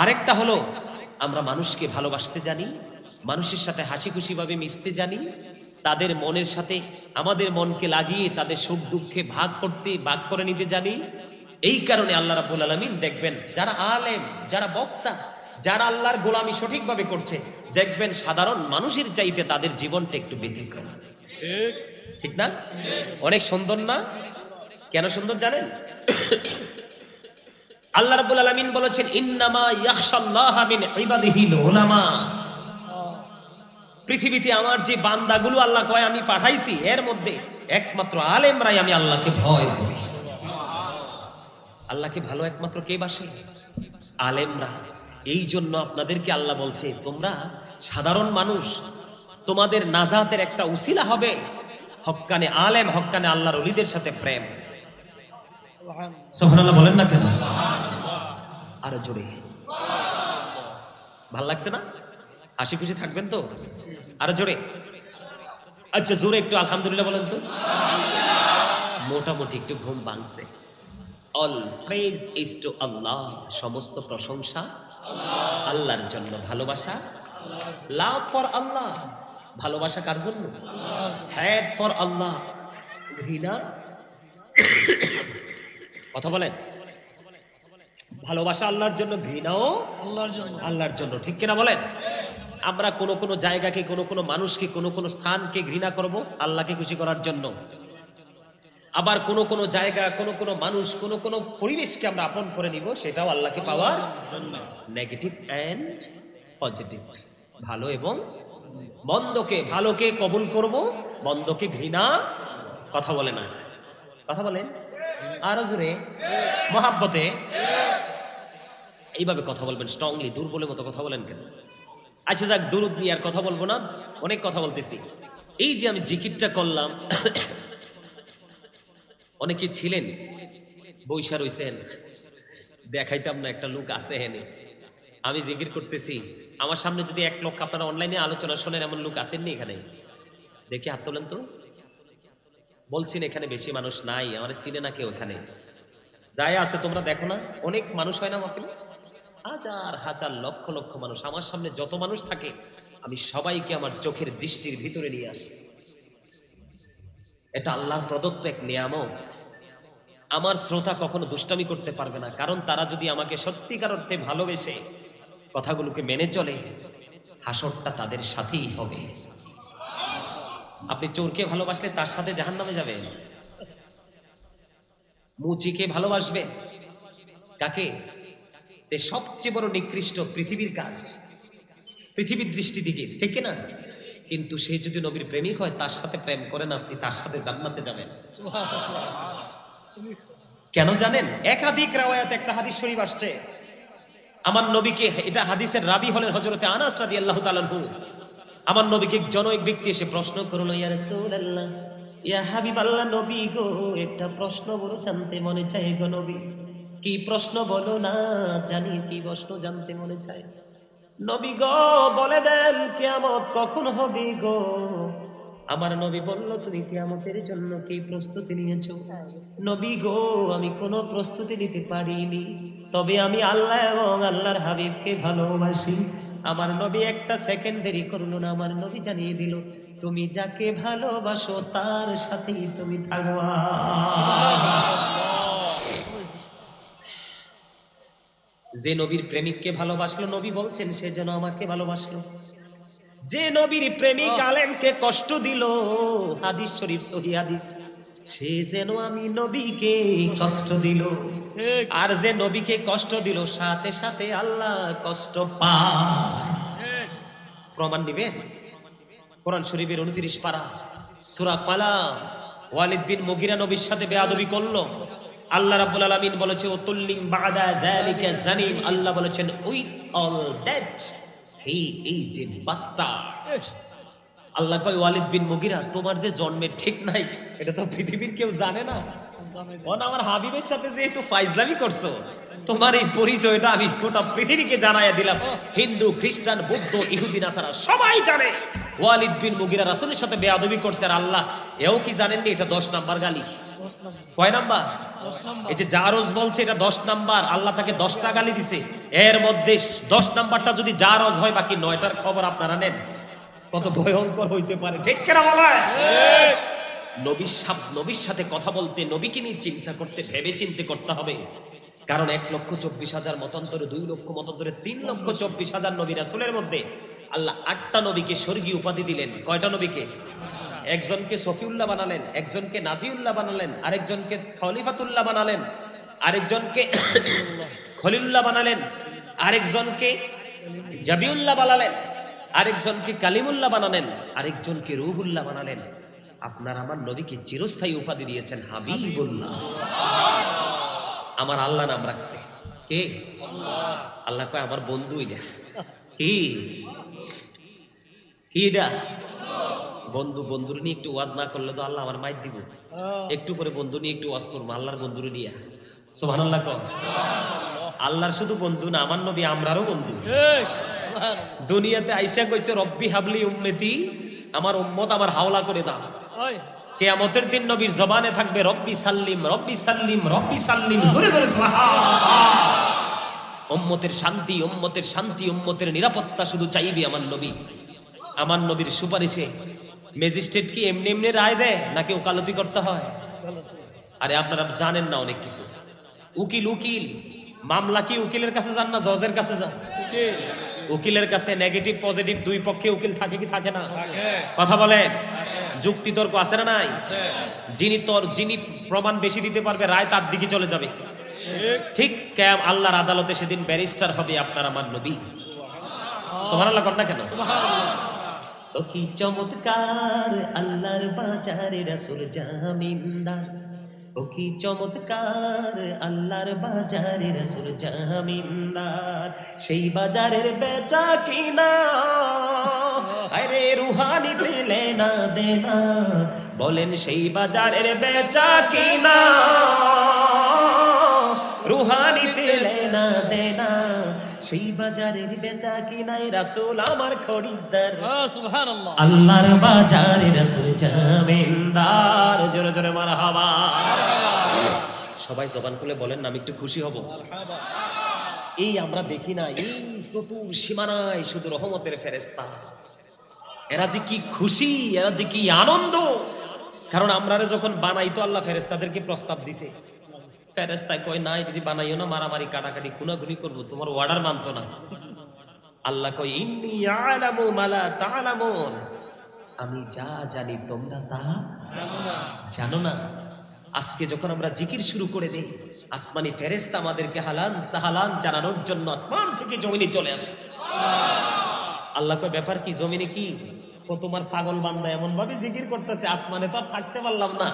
আরেকটা হলো, আমরা মানুষকে ভালোবাসতে জানি, মানুষের সাথে হাসি খুশি ভাবে মিশতে জানি, তাদের মনের সাথে আমাদের মনকে লাগিয়ে তাদের সুখ দুঃখে ভাগ করে নিতে জানি। এই কারণে আল্লাহ রাব্বুল আলামিন দেখবেন, যারা আলেম, যারা বক্তা, যারা আল্লাহর গোলামি সঠিকভাবে করছে, দেখবেন সাধারণ মানুষের চাইতে তাদের জীবনটা একটু ব্যতিক্রম, ঠিক না? অনেক সুন্দর না? কেন সুন্দর জানেন? আল্লাহ রাব্বুল আলামিন বলেছেন, ইন্নামা ইয়াখশাল্লাহা মিন ইবাদিহিল উলামা। পৃথিবীতে আমার যে বান্দাগুলো আল্লাহ কয় আমি পাঠাইছি, এর মধ্যে একমাত্র আলেমরাই আমি আল্লাহকে ভয় করি। আল্লাহকে ভালো একমাত্র কে বাসে? আলেমরা। এই জন্য আপনাদেরকে আল্লাহ বলছে, তোমরা সাধারণ মানুষ, তোমাদের নাজাতের একটা উসিলা হবে হক্কানে আলেম, হক্কানে আল্লাহর ওলিদের সাথে প্রেম। সুবহানাল্লাহ বলেন না কেন? আরো জোরে। ভাল লাগছে না? হাসি খুশি থাকবেন তো? আরো জোরে। আচ্ছা, জোরে একটু আলহামদুলিল্লাহ বলেন তো। মোটামুটি একটু ঘুম ভাঙছে। অল প্রেজ ইজ টু আল্লাহ, সমস্ত প্রশংসা আল্লাহর জন্য। ভালোবাসা, লাভ ফর আল্লাহ, ভালোবাসা কার জন্য? হ্যাট ফর আল্লাহ, ঘৃণা। কথা বলেন, ভালোবাসা আল্লাহর জন্য, ঘৃণাও আল্লাহর জন্য, ঠিক কিনা বলেন? আমরা কোন জায়গাকে, কোন মানুষকে, কোন স্থানকে ঘৃণা করব আল্লাহকে খুশি করার জন্য। আবার কোন জায়গা, কোন মানুষ, কোন পরিবেশকে আমরা আপন করে নিব, সেটাও আল্লাহকে পাওয়ার জন্য। নেগেটিভ এন্ড পজিটিভ, ভালো এবং মন্দকে, ভালোকে কবুল করব, মন্দকে ঘৃণা। কথা বলে না? কথা বলেন আরো জোরে, মহাব্বতে। এইভাবে কথা বলবেন, স্ট্রংলি, দুর্বলের মতো কথা বলেন কেন? আচ্ছা যাক, দুরুদ নিয়ে আর কথা বলবো না, অনেক কথা বলতেছি। এই যে আমি জিকিরটা করলাম, অনেকে ছিলেন বৈশা রইছেন, দেখাইতাম না, একটা লোক আছে হেনে, আমি জিকির করতেছি, আমার সামনে যদি 1 লক্ষ, আপনারা অনলাইনে আলোচনা শোনেন, এমন লোক আসেননি এখানে? দেখি হাত তোলেন তো। বলছেন এখানে বেশি মানুষ নাই, আমার চিনে না কেউ এখানে। যাই আছে তোমরা দেখো না, অনেক মানুষ হয় না মাহফিলে? হাজার হাজার লক্ষ লক্ষ মানুষ। আমার সামনে যত মানুষ থাকে, আমি সবাইকে আমার চোখের দৃষ্টির ভিতরে নিয়ে আসি। এটা আল্লাহর প্রদত্ত এক নিয়ামত। আমার শ্রোতা কখনো দুষ্টামি করতে পারবে না, কারণ তারা যদি আমাকে সত্যিকার অর্থে ভালোবেসে কথাগুলোকে মেনে চলে, হাসরটা তাদের সাথেই হবে। আপনি চোরকে ভালোবাসলে তার সাথে জাহান্নামে যাবেন। মুচিকে ভালোবাসবে কাকে? সবচেয়ে বড় নিকৃষ্ট পৃথিবীর কাজ, পৃথিবীর দৃষ্টি দিকে, ঠিক না? কিন্তু সে যদি নবীর প্রেমিক হয়, তার সাথে প্রেম করেন, আপনি তার সাথে জান্নাতে যাবেন। কেন জানেন? একাধিক রাওয়ায়াত, একটা হাদিস শরীফ আসছে, আমার নবীকে, এটা হাদিসের রাবি হলেন হযরতে আনাস রাদিয়াল্লাহু তাআলা আনহু। আমার নবীকে জনৈক ব্যক্তি এসে প্রশ্ন করলো, ইয়া রাসূলুল্লাহ, ইয়া হাবিবাল্লাহ, নবী গো, একটা প্রশ্ন বড় জানতে মনে চায় গো নবী। কি প্রশ্ন বলো না? জানি কি প্রশ্ন জানতে মনে চায়। নবী গো বলে দেন, কিয়ামত কখন হবে গো? আমার নবী বলল, তুমি কিয়ামতের জন্য কি প্রস্তুতি নিয়েছো? নবী গো, আমি কোনো প্রস্তুতি নিতে পারিনি, তবে আমি আল্লাহ এবং আল্লাহর হাবিবকে ভালোবাসি। আমার নবী একটা সেকেন্ড দেরি করলো না, আমার নবী জানিয়ে দিল, তুমি যাকে ভালোবাসো তার সাথেই তুমি থাকবা। যে নবীর প্রেমিককে ভালোবাসলো, নবী বলছেন সে যেন আমাকে ভালোবাসলো। যে নবীর প্রেমিক আলেমকে কষ্ট দিল, হাদিস শরীফ সহিহ হাদিস, সে যেন আমি নবীকে কষ্ট দিল। আর যে নবীকে কষ্ট দিল, সাথে সাথে আল্লাহ কষ্ট পায়। প্রমাণ দিবেন? কোরআন শরীফের 29 পারা সূরা কালাম। ওয়ালিদ বিন মুগিরা নবীর সাথে বেয়াদবি করলো, আল্লাহ রাব্বুল আলামিন বলেছে, ওতুল্লিম বাদা যালিকা জানিম। আল্লাহ বলেছেন, with all that he is a bastard. আল্লাহ কয়, ওয়ালিদ বিন মুগিরা, তোমার যে জন্মের ঠিক নাই, এটা তো পৃথিবীর কেউ জানে না। আমার হাবিবের সাথে যেহেতু ফাইজলামি করছো, তোমার এই পরিচয়টা আমি গোটা পৃথিবীকে জানাইয়া দিলাম। হিন্দু, খ্রিস্টান, বৌদ্ধ, ইহুদি, নাসারা সবাই জানে ওয়ালিদ বিন মুগিরা রাসূলের সাথে বেয়াদবি করছে। আর আল্লাহ এও কি জানেননি এটা 10 নাম্বার গালি? কয় নাম্বার? এই যে জারজ বলছে এটা 10 নাম্বার। আল্লাহ তাকে 10টা গালি দিছে, এর মধ্যে 10 নাম্বারটা যদি জারজ হয়, বাকি 9টার খবর আপনারা নেন, কত ভয়ঙ্কর হইতে পারে। ঠিক কিনা বলে? নবীর সাথে কথা বলতে, নবীকে নিয়ে চিন্তা করতে, ভেবে চিন্তে করতে হবে। কারণ 1,24,000 মতান্তরে, 2 লক্ষ মতান্তরে, 3,24,000 নবী রাসূলের মধ্যে আল্লাহ 8টা নবীকে স্বর্গীয় উপাধি দিলেন। কয়টা নবীকে? একজনকে সফিউল্লাহ বানালেন, একজনকে নাজিউল্লাহ বানালেন, আরেকজনকে খলিফাতুল্লাহ বানালেন, আরেকজনকে খলিলুল্লাহ বানালেন, আরেকজনকে জাবিউল্লাহ বানালেন, আরেকজনকে কালিমুল্লাহ বানালেন, আরেকজনকে রূহুল্লাহ বানালেন। আপনার আমার নবীকে চিরস্থায়ী উপাধি দিয়েছেন হাবিবুল্লাহ। আমার আল্লাহ নাম রাখছে কে? আল্লাহ কয়, আমার বন্ধু। এটা কি? এটা বন্ধু। বন্ধুর নিয়ে একটু ওয়াজ না করলে তো আল্লাহ আমার মাইর দিব। একটু করে বন্ধু নিয়ে একটু ওয়াজ করবো, আল্লাহর বন্ধুর নিয়ে। সুবহানাল্লাহ। আল্লাহর শুধু বন্ধু না, আমার নবী আমরারও বন্ধু। দুনিয়াতে আইসা কইছে, রব্বি হাবলি উম্মতি, আমার উম্মত আমার হাওলা করে দাও। কিয়ামতের দিন নবীর জবানে থাকবে, রব্বি সাল্লিম, রব্বি সাল্লিম, রব্বি সাল্লিম। জোরে জোরে সুবহানাল্লাহ। উম্মতের শান্তি, উম্মতের শান্তি, উম্মতের নিরাপত্তা শুধু চাইবে আমার নবী। আমার নবীর সুপারিশে ম্যাজিস্ট্রেট কি এমনি এমনি রায় দেয়, নাকি ওকালতি করতে হয়? আরে আপনারা জানেন না অনেক কিছু। উকিল মামলা কি উকিলের কাছে যান না জজের কাছে যান? উকিলের কাছে নেগেটিভ পজিটিভ দুই পক্ষে উকিল থাকে কি থাকে না? কথা বলেন। যুক্তি তর্ক আছে না নাই? যিনি প্রমাণ বেশি দিতে পারবে, রায় তার দিকে চলে যাবে। ঠিক আল্লাহর আদালতে সেদিন ব্যারিস্টার হবে আপনার আমার নবী। সুবহানাল্লাহ কর না কেন? ও কি চমৎকার আল্লাহর বাজারে রাসূল জামিনদার। ও কি চমৎকার আল্লাহর বাজারে রাসূল জামিনদার। সেই বাজারের বেচা কিনা, আরে রুহানি দিলে না দেনা। বলেন সেই বাজারের বেচা কিনা, রুহানি দিলে না দেনা। সেই বাজারের বেচা কিনাই রাসূল আমার খরিদ্দার। সুবহানাল্লাহ। আল্লাহর বাজারে রাসূল জামিনদার। জোরে জোরে মারহাবা। সবাই জবান খুলে বলেন না, আমি একটু খুশি হব। এই আমরা দেখি না, এই চতুর সীমানায় শুধু রহমতের ফেরেশতা। এরা যে কি খুশি, এরা যে কি আনন্দ। কারণ আমরা যখন বানাইতো আল্লাহ ফেরেশতাদেরকে প্রস্তাব দিছে, ফেরেশতা কয় না, যদি বানাইও না, মারামারি কাটাকাটি খুনাখুনি করবো, তোমার অর্ডার মানতো না। আল্লাহ কয় ইন্নী আ'লামু মা লা তা'লামুন, আমি যা জানি তোমরা তা জানো না। আজকে যখন আমরা জিকির শুরু করে দেই, আসমানি ফেরেশতা আমাদেরকে হালান সাহালান জানানোর জন্য আসমান থেকে জমিনে চলে আসে। আল্লাহ কয় ব্যাপার কি, জমিনে কি? ও তোমার পাগল বান্দা এমন ভাবে জিকির করতেছে, আসমানে তো আর থাকতে পারলাম না।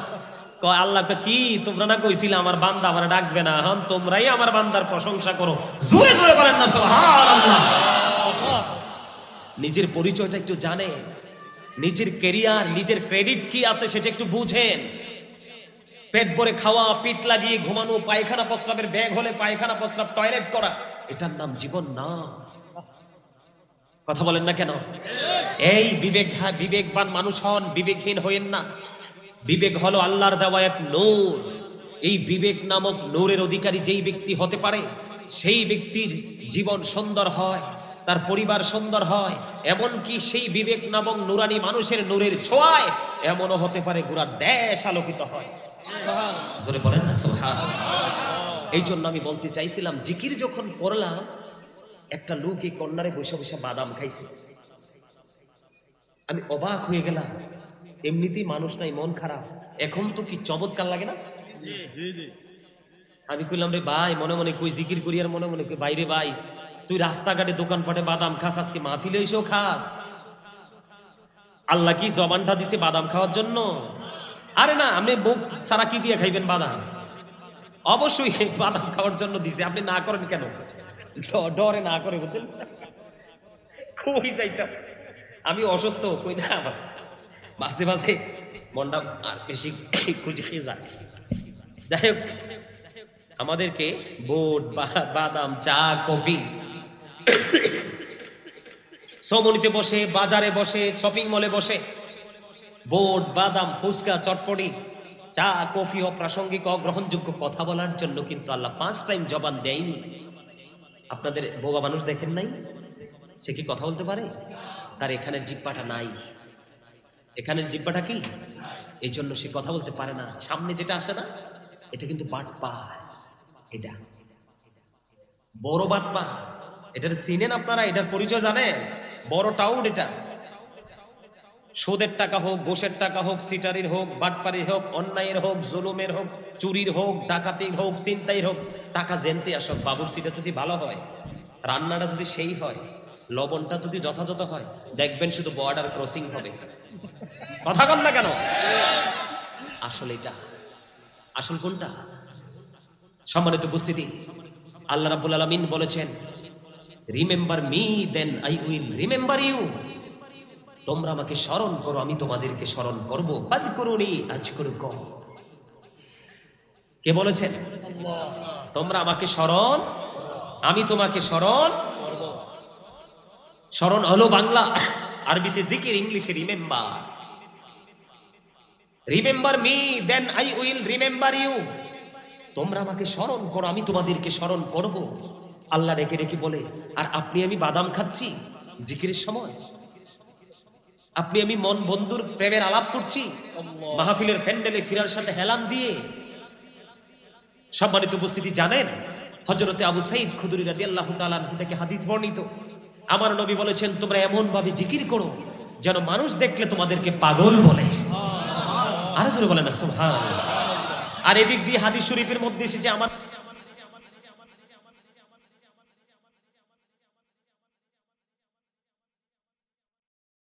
কয় আল্লাহ কয় কি, তোমরা না কইছিলে আমার বান্দা আমার ডাকবে না, এখন তোমরাই আমার বান্দার প্রশংসা করো। জোরে জোরে বলেন না সুবহানাল্লাহ। নিজের পরিচয়টা একটু জানে, নিজের ক্যারিয়ার, নিজের ক্রেডিট কি আছে সেটা একটু বুঝেন। পেট ভরে খাওয়া, পিঠ লাগিয়ে ঘুমানো, পায়খানা প্রস্রাবের ব্যাগ হলে পায়খানা প্রস্রাব টয়লেট করা, এটার নাম জীবন না। কথা বলেন না কেন? এই বিবেকবান মানুষ হন, বিবেকহীন হইেন না। বিবেক হলো আল্লাহর দেওয়া এক নূর। এই বিবেক নামক নূরের অধিকারী যেই ব্যক্তি হতে পারে, সেই ব্যক্তির জীবন সুন্দর হয়, তার পরিবার সুন্দর হয়, এমনকি সেই বিবেক নামক নুরানি মানুষের নূরের ছোঁয়ায় এমনও হতে পারে গোটা দেশ আলোকিত হয়। জোরে বলেন না সুবহানাল্লাহ। এই জন্য আমি বলতে চাইছিলাম, জিকির যখন পড়লাম, একটা লোক এই কর্নারে বসে বসে বাদাম খাইছে। আমি অবাক হয়ে গেলাম, এমনিতেই মানুষ নাই, মন খারাপ, এখন তো কি চমৎকার লাগে না? আমি কইলাম রে ভাই, মনে মনে কই জিকির করি, আর মনে মনে কই বাইরে ভাই, তুই রাস্তাঘাটে দোকানপাটে বাদাম খাস, আজকে মাহফিলে এসেও খাস? আল্লাহ কি জবানটা দিছে বাদাম খাওয়ার জন্য? আরে না, আপনি মুখ ছাড়া কি দিয়ে খাইবেন বাদাম? অবশ্যই বাদাম খাওয়ার জন্য দিছে, আপনি না করেন কেন? ডরে না করে বুঝলেন। কই যাইতাম, আমি অসুস্থ, কই না, মাঝে মাঝে মনটা আর বেশি খুঁজে খেয়ে যায়। যাই হোক, আমাদেরকে বুট, বাদাম, চা, কফি, সমনিতে বসে, বাজারে বসে, শপিং মলে বসে বুট, বাদাম, ফুচকা, চটপটি, চা, কফি অপ্রাসঙ্গিক, অগ্রহণযোগ্য কথা বলার জন্য কিন্তু আল্লাহ 5 টাইম জবান দেয়নি। আপনাদের বোবা মানুষ দেখেন নাই? সে কি কথা বলতে পারে? তার এখানের জিহ্বাটা নাই। এখানের জিহ্বাটা কি? এই জন্য সে কথা বলতে পারে না। সামনে যেটা আসে না, এটা কিন্তু বাটপার, এটা বড় বাটপার। এটার চিনেন আপনারা? এটার পরিচয় জানেন? বড় টাউন এটা। সুদের টাকা হোক, ঘোষের টাকা হোক, সিটারির হোক, বাটপারির হোক, অন্যায়ের হোক, জুলুমের হোক, চুরির হোক, ডাকাতির হোক, ছিনতাইয়ের হোক, টাকা জেনতে আসক, বাবুর্চিটা যদি ভালো হয়, রান্নাটা যদি সেই হয়, লবণটা যদি যথাযথ হয়, দেখবেন শুধু বর্ডার ক্রসিং হবে। কথা কন না কেন? আসলে এটা আসল কোনটা? সম্মানিত উপস্থিতি, আল্লাহ রাব্বুল আলামিন বলেছেন, remember me then I will remember you. তোমরা আমাকে স্মরণ করো, আমি তোমাদেরকে স্মরণ করবো। ফাযকুরুনি আযকুরুকুম। কে বলেছেন? তোমরা আমাকে স্মরণ, আমি তোমাকে স্মরণ। স্মরণ হলো বাংলা, আরবিতে জিকির, ইংলিশে remember. Remember me then I will remember you. তোমরা আমাকে স্মরণ করো, আমি তোমাদেরকে স্মরণ করব। আল্লাহ ডেকে ডেকে বলে, আর আপনি আমি বাদাম খাচ্ছি জিকিরের সময়, আপনি আমি মন বন্ধুর প্রেমের আলাপ করছি মাহফিলের প্যান্ডেলে ফিরার সাথে হেলান দিয়ে। সম্মানিত উপস্থিতি, জানেন হযরতে আবু সাঈদ খুদরি রাদিয়াল্লাহু তাআলা আনহু থেকে হাদিস বর্ণিত, আমার নবী বলেছেন, তোমরা এমন ভাবে জিকির করো যেন মানুষ দেখলে তোমাদেরকে পাগল বলে। আরো জোরে বলেন না সুবহানাল্লাহ। আর এদিক দিয়ে হাদিস শরীফের মধ্যে এসেছে, আমার